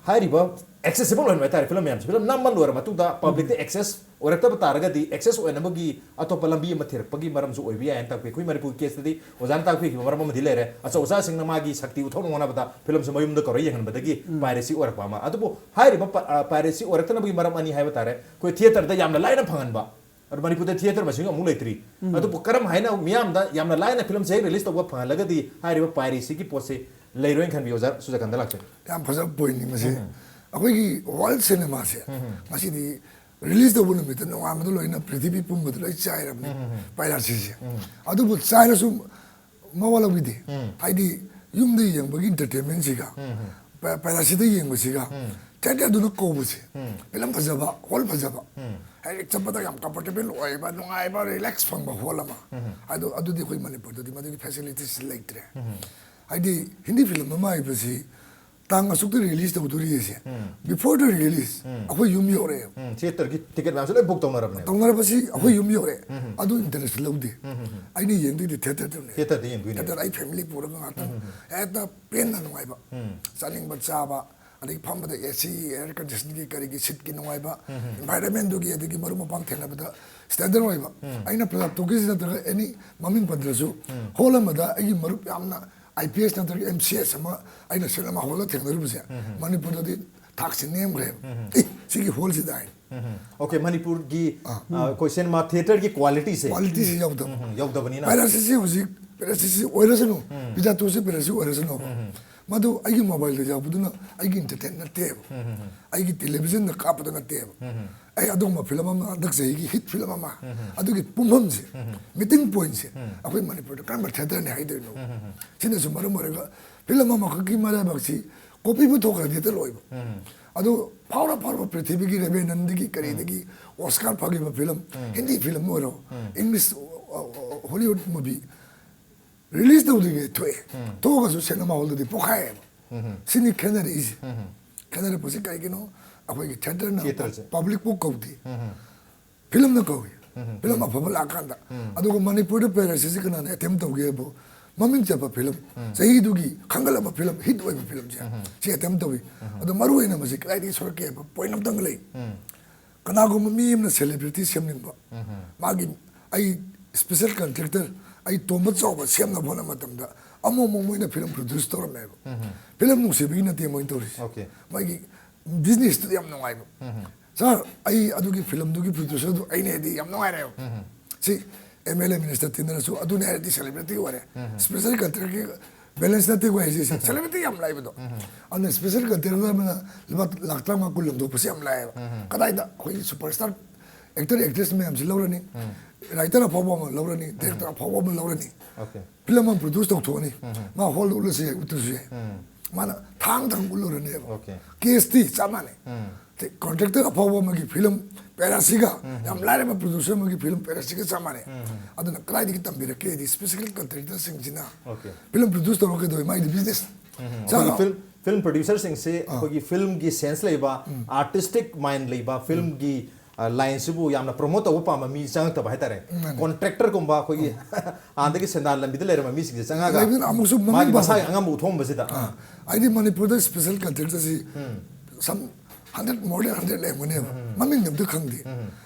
hairiba accessible ohen ba tare film yam film number lor matuda public the access orakta ba taraga di access ohen ba gi atopa lambi ma thir pagi maram su oibi ya enta khoi Manipur case di ozan ta khoi maram ma dilere acha osa sing na magi sakti uthong ngona ba film se mayum da kor yengan ba dagi piracy orak ba ma adubo hairiba piracy orakta na ba maram ani hai ba tare khoi theater da yamna laina phangan ba और Manipur theatre मसिंग अमु लेत्री अदु करम हाइना मियाम दा यामना लाइना film से release तब फंग लगदी हारिबा piracy की पोसे लेरोइन खन बियोजा सुजकंदा लाक्से याम फजा पोइंट नि मसे अखोगी वर्ल्ड सिनेमा से मसी दी रिलीज तब नुमित नोआ मदु लोइना पृथ्वी पुम मदु लै चाइरम पायरेसी से अदु बु चाइरसु मवाला बिदि हाइदी युमदि यंबगी एंटरटेनमेंट सिगा पायरेसी दि यंग सिगा त्यादा दुनो कोबुसे फिल्म फजाबा हॉल फजाबा एक चपदा याम कंफर्टेबल ओइबा नुंगाइबा रिलैक्स फंगबा हॉलमा अदुदि खोइ मणिपुर दि मदुगि फैसिलिटीज लेक्ट्रे आइदि हिंदी फिल्म मा आइबसि तांग असुक रिलीज तौदुरि से बिफोर द रिलीज अखोइ युम योरे थिएटर की टिकट नाम से बुक तौनरबसि अखोइ युम योरे अदु इंटरेस्ट लौदि आइनि येंदि थिएटर थिएटर दि येंदुइ थिएटर आई फैमिली पुरा गाता एता पेन ना नुंगाइबा चालिंग बचाबा अदि फम्बद एसी एयर कंडीशन की करेगी सीट की नुआइबा एनवायरनमेंट दुगी अदि मरु मपांग थेनबदा स्टैंडर्ड ओइबा आइना प्लस तोगी नतर एनी ममिंग पद्रसु होल मदा आई मरु यामना आईपीएस नतर एमसीएस अमा आइना सिनेमा हॉल थेनरुबसे मणिपुर दि थाक्सि नेम ग्रे सिगी होल से दाइ ओके मणिपुर की क्वेश्चन मा थिएटर की क्वालिटी से याउदबनी ना पैरासिस पैरासिस ओइरसनु बिजा तोसे पैरासिस ओइरसनु मधु आई मोबाइल जाबुदुना आई इंटरटेन नतेब आई टेलीविजन न कापद नतेब आई अदोम फिल्म अमा दक्से की हिट फिल्म अमा अदुगी पुमम से मीटिंग पॉइंट से अखोइ मणिपुर का थिएटर ने हाइदनो सिने सुमर मरगा फिल्म अमा की मरा बक्सी कॉपी बु थोखा देते लोइब अदु फावरा फावरा पृथ्वी की रेबे नंदगी करेदगी ऑस्कर फागिबा फिल्म हिंदी फिल्म मोरो इंग्लिश हॉलीवुड मूवी रिलीज तौदिगे थोए तोगसु सिनेमा हॉल दि पोखाए सिनि खेनर इज खेनर पोसे काई किनो अखोइ की थिएटर ना पब्लिक बुक कौदी फिल्म न कौई फिल्म अफबल आकांदा अदुगो मणिपुर द पैरासिस कना ने अटेम्प्ट तौगे बो ममिंग चपा फिल्म सही दुगी खंगल अब फिल्म हिट ओइब फिल्म से अटेम्प्ट तौई अदु मरु एना मसे काई सोरके पॉइंट ऑफ दंग लई कनागो मीम न सेलिब्रिटी सेमनिंग मागी आई स्पेशल कॉन्ट्रैक्टर आई तोमत चाव सेमना फोन मतमदा अमो मोइना फिल्म प्रोड्यूस तोरमे फिल्म नुसिबि नते मोइन तोरिस ओके मागी बिजनेस तो याम नंगाइ सर आई अदुगी फिल्म दुगी प्रोड्यूसर दु आइने दि याम नंगाइ रे सी एमएलए मिनिस्टर तिनरसु अदुने दि सेलिब्रिटी वरे स्पेशल कॉन्ट्रैक्ट की बैलेंस नते को ऐसे सेलिब्रिटी याम लाइब दो अन स्पेशल कॉन्ट्रैक्ट में लाखता मा कुलम दो पसे याम लाइब कदाइदा कोई सुपरस्टार एक्टर एक्ट्रेस में हम लौरनी राइटर अफाव लौरनी डायरेक्टर अफाव लौरनी फिल्म प्रोड्यूस तौथोनी मा हॉल उलसे उतुसे माना थांग थांग उलरनी केस ती चामाने ते कॉन्ट्रैक्टर अफाव मगी फिल्म पैरासिगा याम लारे में प्रोड्यूसर मगी फिल्म पैरासिगा चामाने अदना क्लाइड की तंबिरके दी स्पेशल कॉन्ट्रैक्टर सिंगजिना फिल्म प्रोड्यूस तौके दो माय बिजनेस फिल्म प्रोड्यूसर सिंग से कोई फिल्म की सेंस लेबा आर्टिस्टिक माइंड लेबा फिल्म की लाइन सिबु यामना प्रमोट तब पाम मी चांग तब हाइतारे कॉन्ट्रैक्टर गुम्बा कोई आंदगी सेंदाल लंबी दे लेरम मी सिग चांगा मागी बसा अंगम उथोम बसिदा आइदि मणिपुर द स्पेशल कॉन्ट्रैक्टर से सम 100 मोर देन 100 ले मने ममिंग नम तो खंगदी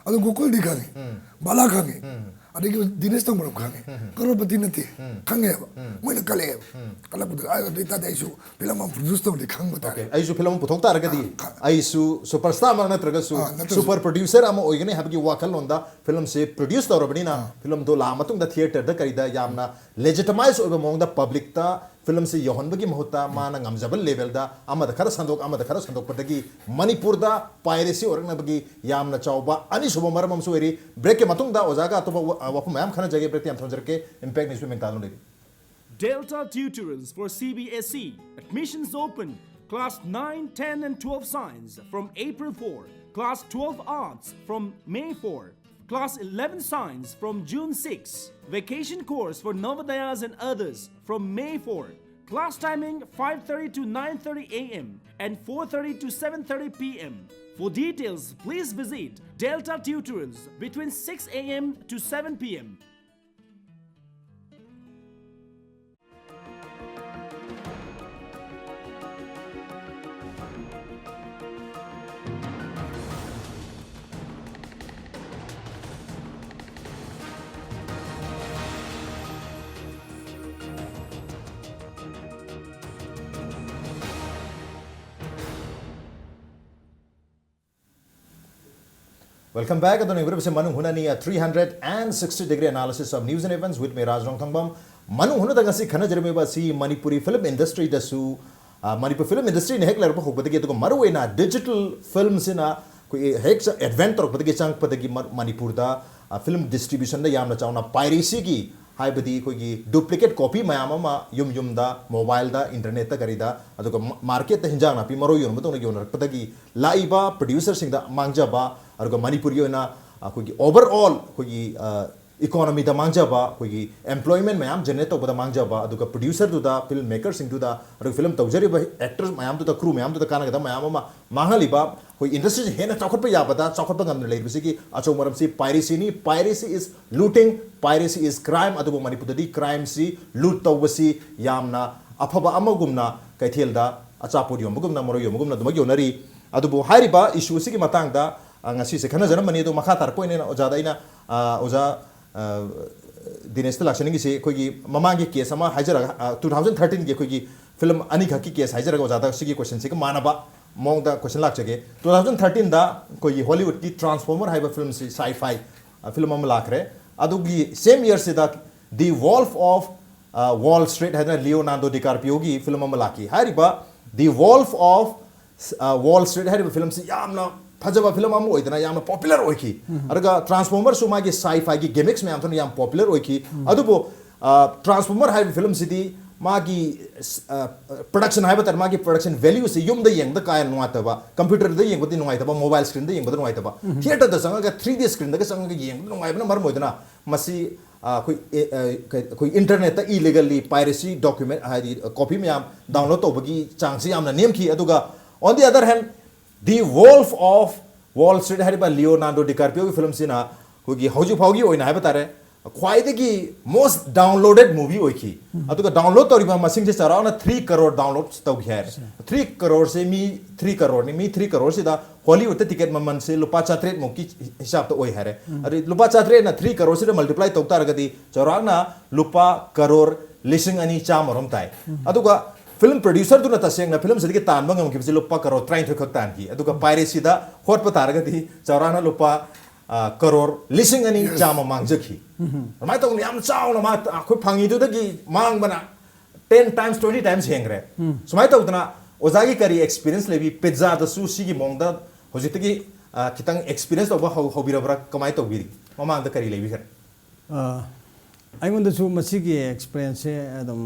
अदो गोकुल दि खंगे बाला खंगे अदि दिनेश तोंगब्रम खंगे करोड़पति नते खंगे मोइना कले कला बुद आ दिता दैसु फिल्म प्रोड्यूस तो खंग बता आइसु फिल्म पुथोक तारगदी आइसु सुपरस्टार मा नत्रगसु सुपर प्रोड्यूसर अमा ओइगने हाबगी वाखल लोंदा फिल्म से प्रोड्यूस तौरबनिना फिल्म दो ला मतुंग द थिएटर द करिदा यामना लेजिटिमाइज ओइबा मोंग द पब्लिक ता फिल्म से योहनबगी महत्ता माना ngамजबल लेवल दा अमद खर संदोक पदगी मणिपुर दा पायरेसी ओरनबगी यामना चौबा अनि सुबो मरम हमसु एरी ब्रेक के मतुंग दा ओजागा तो वफु मैम खना जगे ब्रेक याम थंजर के इंपैक्ट न्यूज़ में तालुन दे Delta Tutorials for CBSE. Admissions open. Class 9, 10 and 12 Science from April 4. Class 12 Arts from May 4. Class 11 Science from June 6. Vacation course for Navodayas and others from May 4. Class timing 5:30 to 9:30 a.m. and 4:30 to 7:30 p.m. For details, please visit Delta Tutorials between 6 a.m. to 7 p.m. Welcome back. Adon ingre bese Manung Huna ni a 360-degree analysis of news and events with me Nongthombam. Manung Huna tanga si khana jerme ba si Manipuri film industry da su Manipur film industry ne hek lar ba hok patagi to maru ena digital films ina koi hek advent tor patagi chang patagi Manipur da film distribution da yamna chauna piracy ki हाइबदी कोई duplicate copy मयाम युम युम mobile internet करीदा market हिंजा नापी मरो योन योनरपदगी लाइबा प्रोड्यूसर सिंग मांगजबा मणिपुरी कोई ओवरऑल कोई इकोनॉमी मांगजबा कोई एम्प्लॉयमेंट मैम जनरेट तब मांगजबा प्रोड्यूसर फिल्म मेकर सिंग फिल्म तौजरीब एक्टर्स मैम क्रू मैम कानगद मैम मांगलीबा कोई इंडस्ट्री हेन चौखट याबदा चौखट गमने अचौ मरम से piracy piracy is looting piracy is crime अदुबो मणिपुरदी क्राइम सी लूट तौबसी यामना अफबा अमगुमना कैथेलदा अचापोड योमगुमना मरो योमगुमना दुमग योनरी अदुबो हारिबा इशू सी मतांगदा ngasi se khana jaram mani do makha tar point na oja daina oja Dinesh lakshaning gi se koi gi mamang gi case ama hajara 2013 gi koi gi film ani khaki case hajara oja da sigi question se manaba mong da question lak chage 2013 da koi gi Hollywood ki Transformer haiba film se sci-fi film am lakre adu gi same year se da The Wolf of Wall Street hadna Leonardo DiCaprio gi film am laki hariba The Wolf of Wall Street hariba film se yamna फजबा film आम ओइदना याम popular ओइकी अरगा transformer सुमा के sci-fi की gimmicks में आमथन याम पॉपुलर ओइकी अदुबो ट्रांसफॉर्मर हाइ फिल्म सिटी मागी प्रोडक्शन हाइबा तर मागी प्रोडक्शन वैल्यू से युम द यंग द काय नुआतबा कंप्यूटर द यंग बति नुआइतबा मोबाइल स्क्रीन द यंग बति नुआइतबा थिएटर द संगा 3D स्क्रीन द संगा यंग नुआइबना मर मोइदना मसी कोई इंटरनेट द इलीगली पायरेसी डॉक्यूमेंट हाइदी कॉपी में याम डाउनलोड तोबगी चांगसी यामना नेम की अदुगा on the other hand The Wolf of Wall Street hariba Leonardo DiCaprio ki film sina hogi hoju phaugi oina haiba tare khwaidagi most downloaded movie oiki aduga download toriba masing se around 3 crore downloads tau gher 3 crore se mi 3 crore ni mi 3 crore se da Hollywood te ticket maman se lupa 4 mo ki hisab to oi hare ari lupa 4 na 3 crore se multiply tau taragadi charana lupa crore lising ani chamarom tai aduga film producer tu na taseng na film sedikit tan bang ngam kibsi lupa karo trying to khak tan ki aduga piracy da hot pa taragati chaurana lupa crore lising ani chama mangjaki mai tong yam chaw na ma khoi phangi tu da ki mang bana 10 times 20 times hengre sumai tong na ozagi kari experience lebi pizza da sushi ki mongda hojitagi kitang experience of how birabra kamai to biri mamang da kari lebi kar I want to masi ki experience adum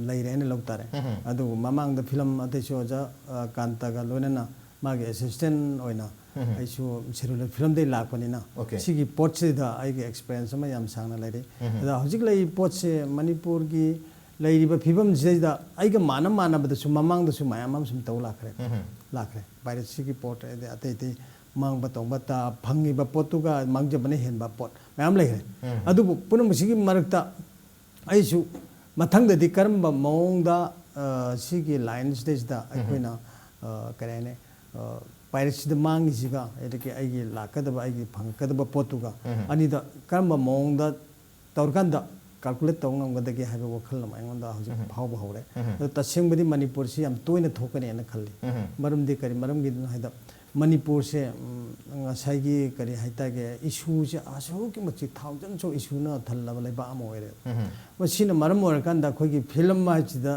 lairene logtare adu mamang da film ataisu ja kanta ga loinana magi assistant oina aisu serial film dei lakpani na sigi pot se da ai ge experience ma yam sangna laire da hojik lai pot se Manipur gi lairi ba phibam je da ai ga mana ba da su mamang da su mayam am sum tau lakre baire sigi pot de atai te mang ba tong ba ta phangi ba pot tu ga mangje bane hen ba pot mayam laire adu punam sigi marakta aisu मथंगदि करम मौंगदा सिगी line stage दा अखोइना करेने piracy the मांगिसिगा एदके आइगी लाकदबा आइगी फंगकदबा पोतुगा अनि the करम मौंगदा तौरकांदा calculate तौंगमगदगे हाबे वखल माइंगोंदा हजि फावबा हौरे तसेंगबदि मणिपुर सि याम तोइना थोकने न खल्ली मरमदि करी मरमगि हाइदा मणिपुर से ngसाइगी करी हाइतागे इशू से आसु कि मचि थाउजन सो इशू न थल्लाबा लेबा अम ओइरे मसिना मरम ओरकांदा खोगी फिल्म माइचिदा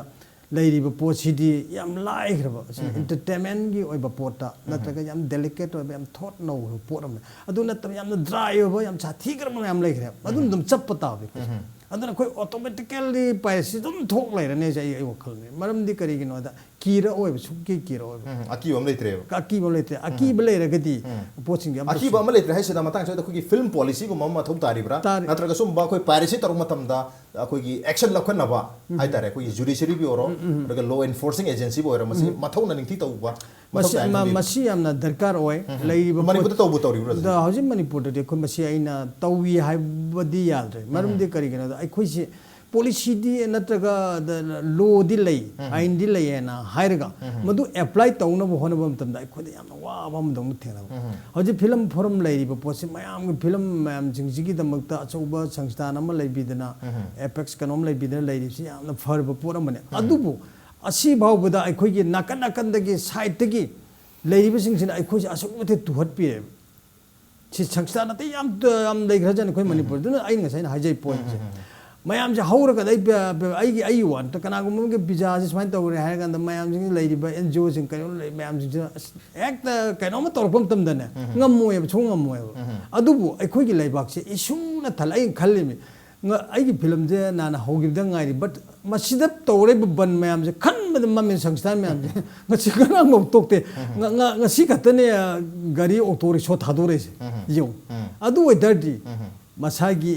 लेरिबा पोसिदि याम लाइग्रबा एंटरटेनमेंट गी ओइबा पोटा नत्रगा याम डेलिकेट ओइबा याम थॉट नो पोरम अदु नत्र याम ड्राई ओबा याम साथीग्रम याम लाइग्रे अदु दम चप्पता बे अदुना कोई ऑटोमेटिकली पायरेसी दम थोक लाइरने जाई आई वखलने मरमदि करिगिनो दा कीरा ओइबा सुकी कीरा ओइबा aki bam leitre aki bam leitre aki baleiragadi poching yam aki bam leitre haisida matang soida khogi film policy go mamma thok taribra natraga sum ba khoi piracy taru matam da khogi action lakhan na ba ai tare khoi judiciary bi oro daga law enforcing agency bo ora masi mathau na ningthi tau ba masi yamna darkar oi leiba manipur ta tau tori da hojim manipur de khoi masi aina tawi haibadi yadre maramdi karigena ai khoi si policy di natraga law di lei ain di lei na hairaga madu apply tauna bo hona bam tamda khoi yam wa bam dong thena hoji film forum lei ri posi mayam film mayam jingjigi damakta achouba sangstan ama lei bidana apex kanom lei bidana lei ri si yam na farba poram mane adubu asi bawbuda ai khoi gi nakan nakan dagi side dagi lei ri sing sin ai khoi asu mate tuhat pi ꯁꯤ ꯁꯪꯁꯊꯥꯟ ꯑꯇꯩ ꯌꯥꯝ ꯂꯩꯈ꯭ꯔꯖꯥꯠꯅꯤ ꯑꯩꯈꯣꯏ ꯃꯅꯤꯄꯨꯔꯗꯨꯅ ꯑꯩꯅ ꯉꯁꯥꯏꯅ ꯍꯥꯏꯖꯩ ꯄꯣꯏꯟꯁꯦ ꯃꯌꯥꯝꯁꯦ ꯍꯧꯔꯒ ꯑꯩꯒꯤ ꯋꯥꯟꯇ ꯀꯅꯥꯒꯨꯝꯕ ꯑꯃꯒꯤ ꯕꯤꯖꯥꯁꯦ ꯁꯨꯃꯥꯏꯅ ꯇꯧꯔꯦ ꯍꯥꯏꯔ ꯀꯥꯟꯗ ꯃꯌꯥꯝꯁꯤꯡ ꯂꯩꯔꯤꯕ ꯑꯦꯟ ꯖꯤ ꯑꯣꯁꯤꯡ ꯀꯩꯅꯣ ꯂꯩ ꯃꯌꯥꯝꯁꯤꯡꯁꯤꯅ ꯍꯦꯛꯇ ꯀꯩꯅꯣꯝꯃ ꯇꯧꯔꯛꯄ ꯃꯇꯝꯗꯅꯦ ꯉꯝꯃꯣꯏꯕ ꯁꯨꯡ ꯉꯝꯃꯣꯏꯕ ꯑꯗꯨꯕꯨ ꯑꯩꯈꯣꯏꯒꯤ ꯂꯩꯕꯥꯛꯁꯦ ꯏꯁꯨꯡꯅ ꯊꯜ ꯑꯩꯅ ꯈꯜꯂꯤꯃꯤ ꯑꯩꯒꯤ ꯐꯤꯂꯝꯁꯦ ꯅꯥꯅ ꯍꯧꯈꯤꯕꯗ ꯉꯥꯏꯔꯤ ꯕꯠ ꯃꯁꯤꯗ ꯇꯧꯔꯤꯕ ꯕꯟ ꯃꯌꯥꯝꯁꯦ ꯈꯟꯕꯗ ꯃꯃꯤ ꯁꯪꯁꯊꯥꯟ ꯃꯌꯥꯝꯁꯦ ꯉꯁꯤ ꯀꯅꯥꯃꯨꯛ ꯇꯣꯛꯇꯦ ꯉꯁꯤ ꯈꯛꯇꯅꯦ ꯒꯥꯔꯤ ꯑꯣꯇꯣ ꯔꯤꯛꯁꯣ ꯊꯥꯗꯣꯔꯛꯏꯁꯦ ꯌꯦꯡꯉꯨ ꯑꯗꯨ ꯑꯣꯏꯇꯥꯔꯗꯤ ꯃꯁꯥꯒꯤ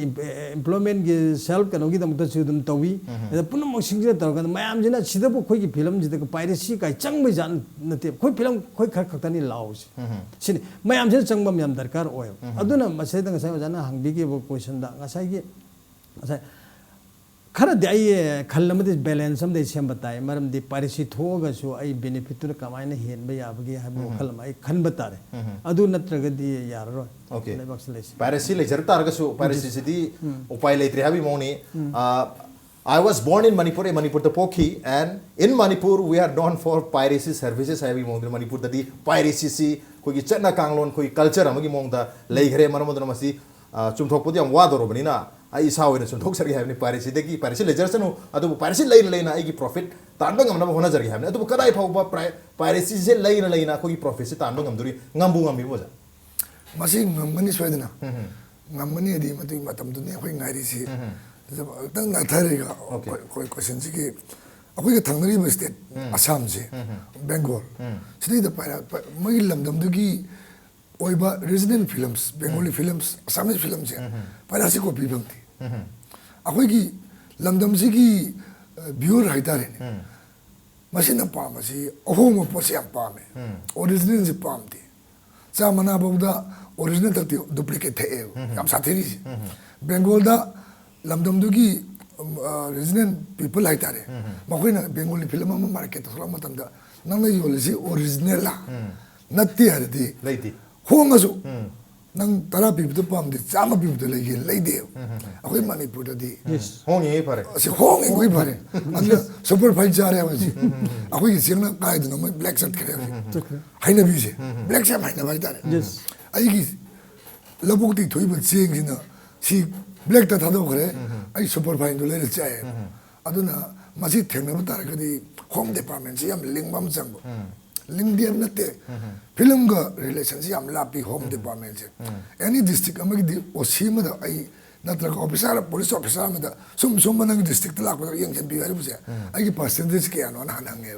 ꯏꯝꯄ꯭ꯂꯣꯏꯃꯦꯟꯒꯤ ꯁꯦꯜꯐ ꯀꯩꯅꯣꯒꯤꯗꯃꯛꯇꯁꯨ ꯑꯗꯨꯝ ꯇꯧꯋꯤ ꯑꯗ ꯄꯨꯝꯅꯃꯛꯁꯤꯡꯁꯤꯅ ꯇꯧꯔꯀꯥꯟꯗ ꯃꯌꯥꯝꯁꯤꯅ ꯁꯤꯗꯕꯨ ꯑꯩꯈꯣꯏꯒꯤ ꯐꯤꯂꯝꯁꯤꯗ ꯄꯥꯏꯔꯦꯁꯤ ꯀꯥꯏ ꯆꯪꯕꯩ ꯖꯥꯠ ꯅꯠꯇꯦ ꯑꯩꯈꯣꯏ ꯐꯤꯂꯝ ꯑꯩꯈꯣꯏ ꯈꯔ ꯈꯛꯇꯅꯤ ꯂꯥꯎꯁꯤ ꯁꯤꯅꯤ ꯃꯌꯥꯝꯁꯤꯅ ꯆꯪꯕ ꯌꯥꯝ ꯗꯔꯀꯥꯔ ꯑꯣꯏꯌꯦꯕ ꯑꯗꯨꯅ ꯃꯁꯤꯗ ꯉꯁꯥꯏ ꯑꯣꯖꯥꯅ ꯍꯪꯕꯤꯈꯤꯕ ꯀꯣꯏꯁꯟꯗ ꯉꯁꯥꯏ ꯈꯔꯗꯤ ꯑꯩ ꯈꯜ ꯑꯃꯗꯤ ꯕꯦꯂꯦꯟꯁ ꯑꯃꯗꯤ ꯁꯦꯝꯕ ꯇꯥꯏ ꯃꯔꯝꯗꯤ ꯄꯥꯏꯔꯦꯁꯤ ꯊꯣꯛꯑꯒꯁꯨ ꯑꯩ ꯕꯦꯅꯤꯐꯤꯠꯇꯨꯅ ꯀꯃꯥꯏꯅ ꯍꯦꯟꯕ ꯌꯥꯕꯒꯦ ꯍꯥꯏꯕ ꯋꯥꯈꯜ ꯑꯃ ꯑꯩ ꯈꯟꯕ ꯇꯥꯔꯦ ꯑꯗꯨ ꯅꯠꯇ꯭ꯔꯒꯗꯤ ꯌꯥꯔꯔꯣꯏ ꯂꯩꯕꯥꯛꯁꯤ ꯂꯩꯁꯤ ꯄꯥꯏꯔꯦꯁꯤ ꯂꯩꯖꯔ ꯇꯥꯔꯒꯁꯨ ꯄꯥꯏꯔꯦꯁꯤꯁꯤꯗꯤ ꯎꯄꯥꯏ ꯂꯩꯇ꯭ꯔꯦ ꯍꯥꯏꯕꯒꯤ ꯃꯑꯣꯡꯅꯤ I was born in Manipur, Manipur Pokhi, and in Manipur we are known for piracy services. I have Manipur dadi piracy si koi chatna kanglon koi culture amagi mongda leigre maramodna masi chumthokpodi am wadoro banina ai isa hoina chumthok sari havni piracy degi piracy lejarsanu adu piracy leina ai gi profit tanba ngamna hona jari havni adu kadai phauba piracy se leina koi profit se tanba ngamduri ngambu ngambi boja masi ngamani soidana ngamani adi matu matam dune khoi ngairi si tang na thariga koi question si ki akoi ka thangri ba state assam se bengal sidi da para mai lamdam du gi oiba regional films bengali films assamese films para si ko bibang thi akoi gi lamdam si gi viewer haitare ne masina pa masi ohom po se pa me original si pam thi sa mana bauda original tak duplicate the kam sathiri bengal da lamdam du gi resident people haitare makoina bengali film ama market thola matam da nang na yolisi original la natti hardi leiti hongasu nang tara people pam de chama people legi leide akoi manipur da di hongi pare si hongi koi pare anda super fine jare wasi akoi gi singna kai du no black shirt kare haina bi se black shirt haina bai tare ai gi labuk ti thoi ba cheng sina si black ta thado kare ai super fine do le chae aduna masi thengna ba tar kadi home department si am lingbam chang ling diam natte film ga relation si am lapi home department se any district amagi di osima da ai natra officer police officer ma da sum nang district la ko yang chen bi ai bu se ai ki percentage ke ano na nang e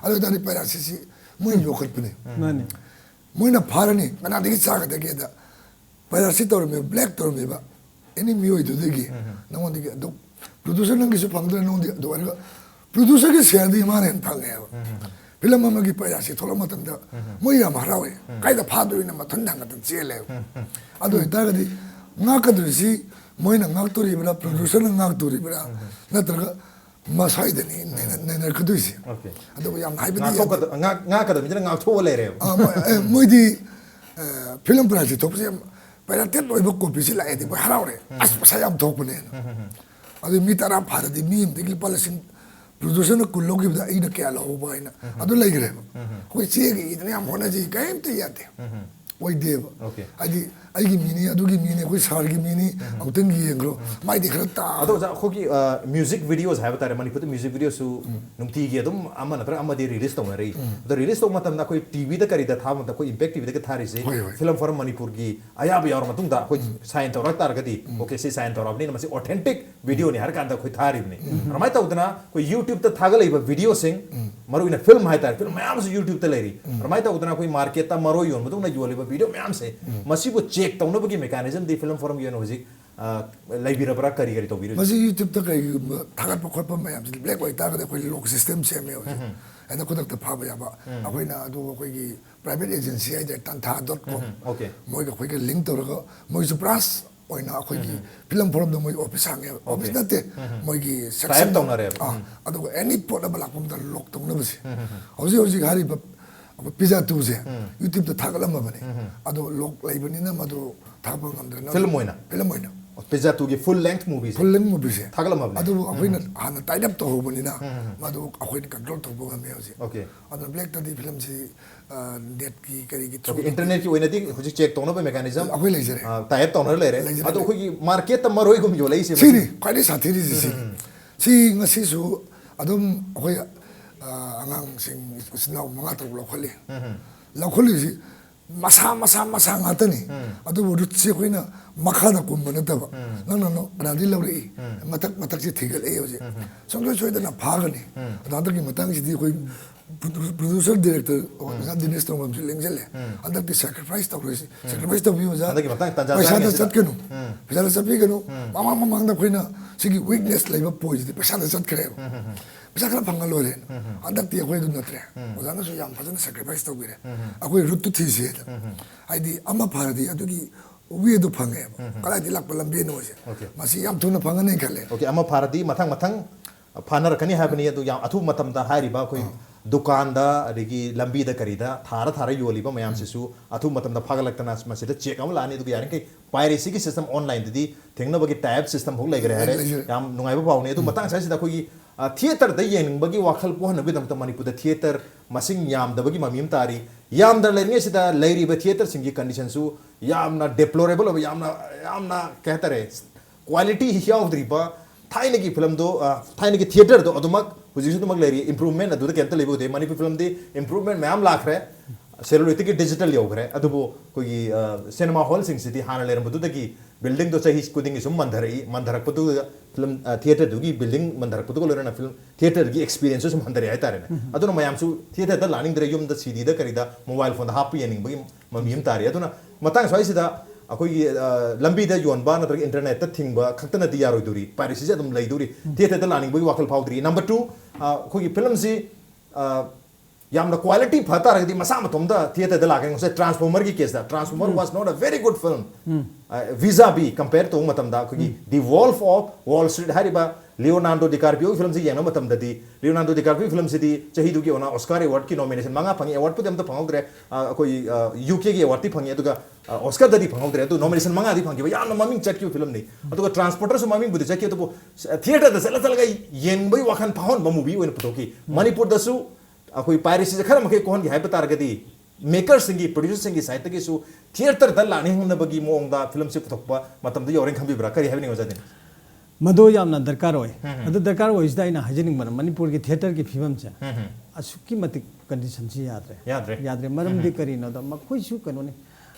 alo da ni para si moi local pune mani moi na pharani mana de cha ga de da para si tor me black tor me ba any mio itu degi nang di do producer nang gisu pangdra nong di do ara producer ke share di mane phange film ma gi pa ya si thola matam da moi ya marawe kai da phadu ina ma thundang ga chele ado ita ga di nga ka du si moi na ngak tori bra producer na ngak tori bra na tra ma sai de ni ne ka du si ado ya ngai bi nga ka da mi nga tho le re moi di film project to se para tet oi bok kopi sila edi bo haraure as saya am thok ne adu mi tara phara di mi de ki palasin producer na kullo gi da ina kya lo ba ina adu lai gre ko che gi idne am hona ji kaim te yate oi de adi ai gi mini adu gi mini ko sar gi mini auteng gi engro mai de khra ta ado ja kho gi music videos have tare mani put music videos su nungti gi adum amma na tra amma de release tong ri the release tong matam da koi tv da kari da tha matam koi impact tv da ka thari se film for manipur gi aya ba yor matung da koi sign tor tar ga di okay se sign tor abni na masi authentic video ni har kan da koi thari ni ramai ta udna koi youtube ta thaga lei ba video sing maru ina film hai tar film mayam se youtube ta leri ramai ta udna koi market ta maro yon matung na yoli ba video mayam se masi bo check tong no ba gi mechanism di film forum yon hoji laibira bara kari to video masi youtube ta kai thagat pa khot pa mayam black white ta ga koi log system se me ana ko ta pha ba ya ba akoi na adu koi gi private agency ai tan tha.com okay moi ga koi ga link to ga moi su pras oi na koi gi film forum do moi office ang office na te moi gi section tong na re adu any pot ba la pom da log tong na ba si hoji hari ba pizza tu se youtube ta thaga lam ba ne adu log lai ba ni na ma do tha ba ngam da film pizza two की full length movies full length मूवीसे थागलमबने अदु अखोइना हाना tied up तौबनिना मदु अखोइन control तौबो गमे हौजी ओके अदु ब्लैक तदी फिल्म से नेट की करी की थ्रू इंटरनेट की ओइनदी हुजि चेक तौनबे मेकानिज्म अखोइ लेजरे टाइप तौनर लेरे अदु खोगी मार्केट त मरोइ गुम यो लेइसे सिनी quite साथीरी C ngasisu adum अखोइ angang sing usnaw mga tawlo kholi lakholi si masa ngatani adu budu si koina makhana kumbana taba no radi lawri matak si thigal e hoje songlo choida na phagani adu ki matang si di koi producer director Dinesh Tongbram si lengjale andak di sacrifice to bi hoja andak ki matang tanja paisa da chat kenu paisa da sabi kenu mama da koina sigi weakness laiba poi di paisa da chat kare bisa kala pangalore andak ti akhoi du natre ozana so yam fazana sacrifice to bire akhoi rutu thi se aidi ama bharati adugi wi du phange kala di lak palam be no se masi yam thuna phangane khale okay ama bharati mathang phanar kani habani adu yam athu matam da hari ba koi दुकान दा अदिगी लंबी दा करी दा थारा योली बा मयाम सिसु अथु मतम दा फागलक्तना मसिदा चेक अम लानी दु यानी के पायरेसी की सिस्टम ऑनलाइन दि थेंगना बगी टैब सिस्टम भोग लेगरे हरे याम नुंगाइबा पावने दु मतंग साइस दा कोई थिएटर दा येंग बगी वाखल पोहन बगी दम मणिपुर दा थिएटर मसिंग याम दा बगी ममीम तारी याम दा लेने सिदा लेरी बा थिएटर सिंगी कंडीशन सु याम ना डिप्लोरेबल याम ना कहता रे क्वालिटी हियाव द्रिबा थाइने की फिल्म दो थाइने की थिएटर दो अदुमक हुजिसु तुमक लेरी इंप्रूवमेंट अदुदा केंत लेबो दे मणिपुर फिल्म दी इंप्रूवमेंट मैम लाखरे सेलुलिटी की डिजिटल योगरे अदुबो कोई सिनेमा हॉल सिंग सिटी हाना लेरम बदुदा की बिल्डिंग दो सही कुदिंग सुम मंदरक पदु film theatre दुगी building मंदरक पदु लोरना film theatre की एक्सपीरियंस सुम मंदरे आइतारे अदुना मयाम सु थिएटर दा लानिंग दरे युम दा सीडी दा करिदा मोबाइल फोन दा हापि यनिंग बगी ममियम तारे अदुना मतंग स्वाइसिदा अखोई लंबी दा योन बा नतर इंटरनेट ता थिंग बा खक्तना दी यारो दुरी पायरेसी से तुम लई दुरी थिएटर दा लानिंग बगी वाखल फाउद्री नंबर 2 अखोई फिल्म सी यामना क्वालिटी फता रगदी मसा मतम दा थिएटर दा लागे से ट्रांसफॉर्मर की केस दा transformer was not a very good film वीजा बी कंपेयर तो मतम दा अखोई the Wolf of Wall Street हरिबा लियोनार्डो डिकार्पियो फिल्म से येंग मतम ददी लियोनार्डो डिकार्पियो फिल्म से दी चही दुगी ओना ऑस्कर अवार्ड की नॉमिनेशन मांगा फंगी अवार्ड पुदम तो फंगौद्रे कोई यूके की अवार्ड ती फंगी अदुगा ऑस्कर ददी फंगौद्रे तो नॉमिनेशन मांगा दी फंगी याम ममिंग चटकी फिल्म नहीं अदुगा ट्रांसपोर्टर सु ममिंग बुदे चटकी तो थिएटर दा चलगा येंग बई वाखन फाउन मूवी ओन पुतोकी मणिपुर दसु अखोई पायरेसी खर मखे कोहन की हाइप तारगदी मेकर सिंगी प्रोड्यूसर सिंगी साइट की सु थिएटर दा लानी होन बगी मोंगदा फिल्म से पुतोकपा मतम द योरें खंबी ब्रा करी हाइबनी वजादे मदो यामना दरकार होय अदु दरकार होइसदा आइना हाइजेनिंग मन मणिपुर की थिएटर की फिल्म से असुकी मतिक कंडीशन से यादरे मरम दि करी न द मखोइ सु कनोने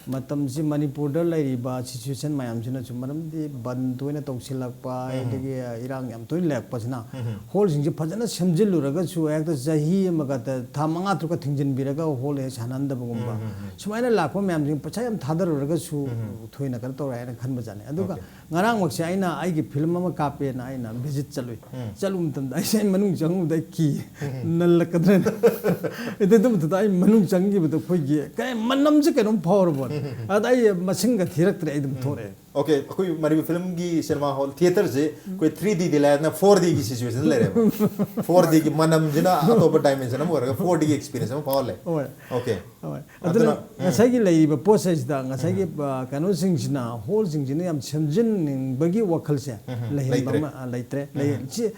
मतम से मणिपुर द लैरिबा सिचुएशन मायाम सिना सु मरम दि बन तोइना तौसिलकपा एदगे इरांग याम तोइ लेकपसना होल सिंग फजना समजिलुरगा सु एकदा जही मगा था मंगा तुका थिंजिन बिरगा होल हे सानंद बगुंबा सुमाइना लाखो मायाम सिंग पछा याम थादरुरगा सु थोइना कर तोरायना खन बजाने अदुगा ngarang wakse aina aigi film ama kape na aina visit chalui chalum tam dai sai manung jangu dai ki nal kadren ete dum ta ai manung jangi bu to khoi gi kai manam se kenom power bon adai masing ga thirak tre idum thore okay कोई मरी film की cinema hall theatre से कोई 3D दिलाया ना 4D की situation ले रहे 4D की मनम जिना अतोप डायमेंशन हम वर्ग 4D की एक्सपीरियंस हम पावले ओके अदुना ngasai gi laiba process da ngasai gi kanu singina whole singina yam semjin bagi wakal se lahin bama laitre lai chi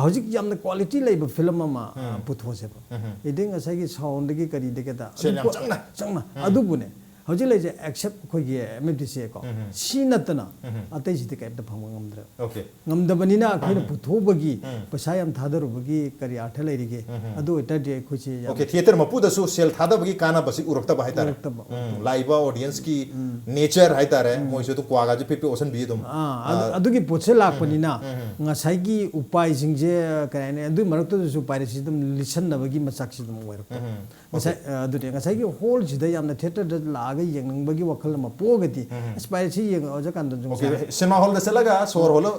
hojik yam quality laiba film ama putho se ba iding ngasai gi sound gi kari de da changna adu bune हौजी लेजे accept खोगी MFDC को सी नतना अतै सिते cab फंग ngमद्र okay ngमदबनिना खैन पुथोबगी पैसा याम थादरबगी करी आठ लैरिगे अदु एटादे खोची okay theatre मपुदसु cell थादबगी काना बसी उरक्ता बाहायता live audience की नेचर हायतारे मोइसु तो क्वागा जे पेपे ओसन बि दम अदुगी पोचे लाकपनिना ngasai उपाय सिंजे कराने अदु मरक्तो सु पाइरेसी दम लिसन नबगी मचाक सिदम वरक्तो ngasai अदु ngasai होल सिदा यामना थिएटर लाग yang bagi wakal ma pogati aspirasi yang aja kan dong okay cinema hall da selaga sor holo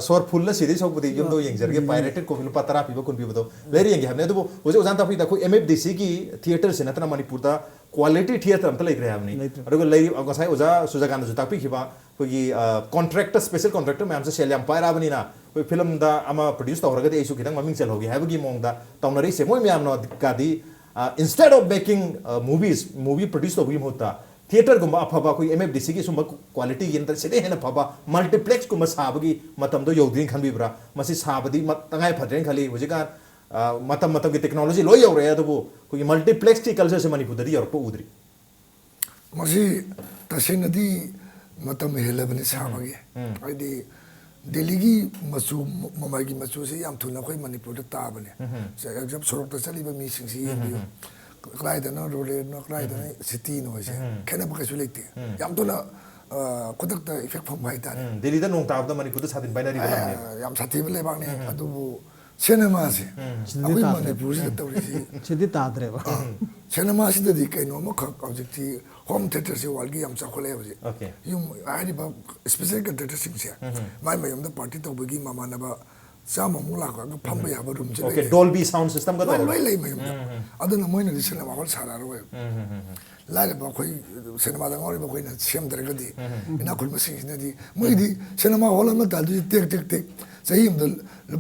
sor full la sidhi sok budi yum do yang jarge pirated ko film patara pibo kun pibo do leri yang hamne do oje ujanta pi da ko MFDC की theater से नतना मणिपुर दा quality theater am तले grey हमनी अरगो leri अगसाय ओजा सुजाकांत जुता पि खिबा कोई contractor special contractor में हमसे सेलियम पायरा बनी ना कोई फिल्म दा अमा प्रोड्यूस तौरगा दे इशू खिदंग ममिंग चल होगी हैबगी मोंग दा तौनरी से मोय ma'am no Kadi instead of making movies movie produce तो भी होता theater gumba afaba koi MFDC ki sumba quality yin ta sede hena phaba multiplex kuma sabagi matam do yodrin khan bibra masi sabadi tangai phadren khali hujika matam matam ki technology lo yore adu koi multiplex ki culture se manipur da yor po udri masi tasinadi matam helabani sabagi aidi Delhi ki masu mamai ki masu se yam thuna koi Manipur da ta bane se exam sorok ta chali ba mi sing si klai da na role na klai da city no se khena ba kasu lekte yam to na kodak ta effect phom bai ta Delhi da nong taab da Manipur da satin binary ba ne yam sati ba le ba ne adu cinema se akoi Manipur se ta ri chidi tadre ba cinema se da di kai no ma khak object ti home theater se wal gi yam cha khole ba okay yung ai ba specific theater sing se mai mai yam da party to ba gi mama na ba sama mu la ka pham ba ya ba room je okay Dolby sound system ka to mai lai mai adu na moi na di cinema hall sara ro la le ba khoi cinema da ngori ba khoi na sem dar ga di ina khul ma sing na di moi di cinema hall ma ta du tek tek tek sahi im dal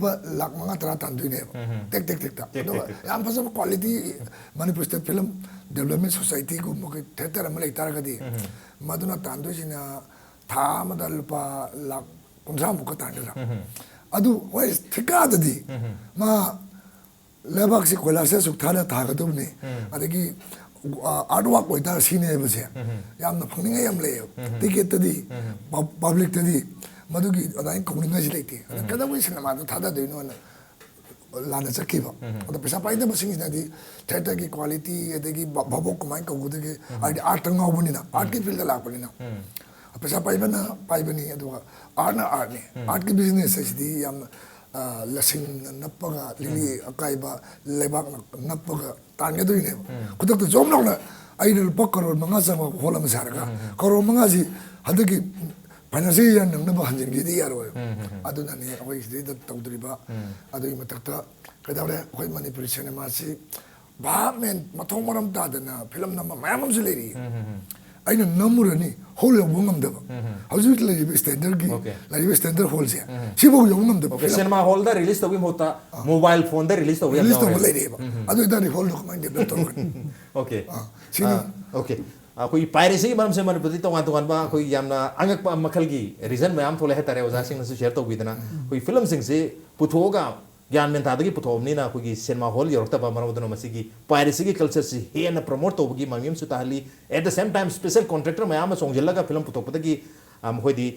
ba lak ma tra tan du ne tek tek tek ta do yam pa sa quality Manipur state film development society ko mo ke theater ma lai tar ga di maduna tan du sina tha ma dal pa lak kumsa mu ka tan da adu wai thika da di ma lebak si kola se suk thana tha ga dum ne adagi artwork ko ta sine ba se yam na phang ngai yam le ticket ta di public ta di madu gi adai ko ngai ji le ti kada wai cinema da tha da de no na lana sakki ba ada pesa pai da basing na di theater ki quality adagi babok ko mai ko gu de art ngau buni na art ki field la buni na pesa pai bani adu art na art ne art ki business is di yam lasing nappaga lili akai ba lebak nappaga tanga do ne kudak to jom long na ai dal pakkaro manga sa hola ma sarga karo manga ji hadagi panasi yan nang na ba hanjin gi di yaro adu na ne oi di da tawdri ba adu i matakta kadawle koi Manipur cinema si ba men mathong maram ta da na film na mayam am leri aina namurani hol yo bungam da hauju le standard gi la standard hol se sibo yo bungam da okay cinema hall da release to wim hota mobile phone da release to wim release to le ba adu da ni hall no ma de to okay sini okay koi piracy maram se Manipur ti tongan tongan ba koi yamna angak pa makhal gi reason mayam thole he tare oja sing su share to bidana koi film sing se puthoga ज्ञान में तादगी पुथोमनी ना कोई cinema hall योरता बा मरमदनो मसीगी piracy की culture से हे न promote तो बगी ममियम सुताहली at the same time special contractor मयाम सोंगजिल्ला का फिल्म पुथोपदगी होदी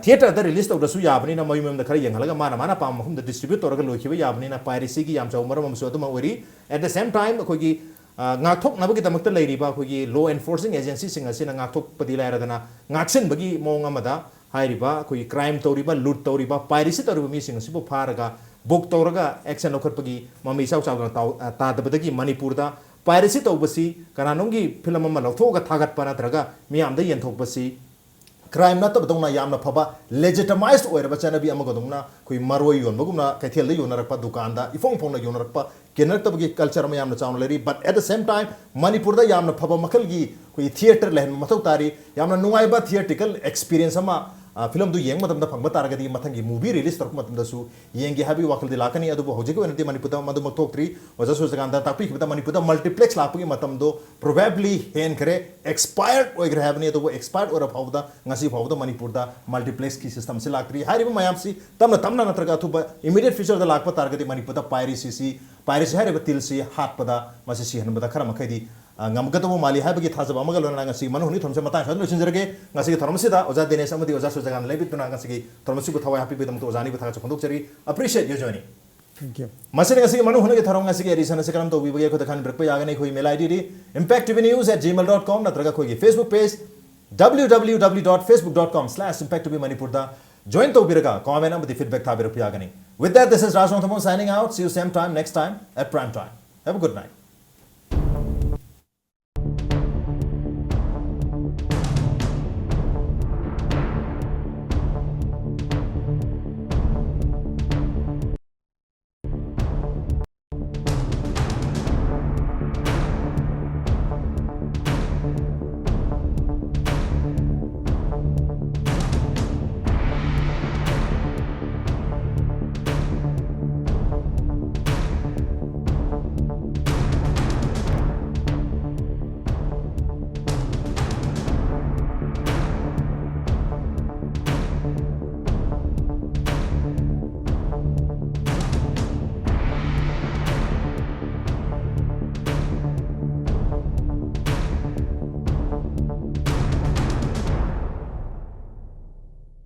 थिएटर द रिलीज तौदसु याबनी ना ममियम द खरे यंगलगा माना माना पाम महुम द डिस्ट्रीब्यूट तौरगा लोखिबे याबनी ना पायरेसी की याम चाउ मरम मसु अदुम ओरी एट द सेम टाइम कोई ngakthok nabagi damakta leiriba khogi law enforcing agency singa sina ngakthok padi lairadana ngaksen bagi mong amada hairiba khoi crime toriba loot toriba piracy toriba mi singa sibo pharaga bok toraga action lokhatpagi mami sau sau ta dabadagi Manipur da piracy tobasi kananongi film ama lokhoga thagat pana traga mi amda yenthokbasi crime na tabdongna yamna phaba legitimized oiraba chanabi amagodongna khoi maroi yonbagumna kaithel da yonarakpa dukan da ifong phongna yonarakpa केनरतबगी culture में यामना चाउन लेरी but at the same time Manipur दा यामना फबा मखल गी कोई theatre लेहन मथौ तारी यामना नुंगाइबा थिएटिकल एक्सपीरियंस अमा फिल्म दु येंग मतम दा फंगबा तारगदी मथंगी मूवी रिलीज तरक मतम दसु येंगी हाबी वाखल दिलाकनी अदु होजे को एनती मणिपुर दा मदु मथोक्त्री वजा सुजगांदा तापी खबदा मणिपुर दा मल्टीप्लेक्स लापगी मतम दो प्रोबेबली हेन करे एक्सपायर्ड ओइग्र हैबनी अदु एक्सपायर्ड ओर फावदा ngasi फावदा मणिपुर दा मल्टीप्लेक्स की सिस्टम से लाक्त्री हारिबा मयामसी तमना नत्रगा थुबा इमीडिएट फ्यूचर दा लाकपा तारगदी मणिपुर दा पायरेसी हारिबा तिलसी हातपदा मसे सिहनबदा खरा मखैदी ngamgatobo mali habagi thajaba amagal na ngasi manu huni thomse mata khadlo chinjarage ngasi thormsida oja Dinesh amadi oja Surjakanta lebituna ngasi thormsi bu thawai happy bedam to ojani bu thaga chondok chari appreciate your journey thank you masene ngasi manu huni thorong ngasi ge risana se karam to bi bage ko dakhan brak pa yagane khoi mail id di impacttvnews@gmail.com natraga khoi Facebook page www.facebook.com/impacttvmanipur da join to biraga comment amadi feedback tha birak pa yagane with that this is Nongthombam signing out see you same time next time at prime time have a good night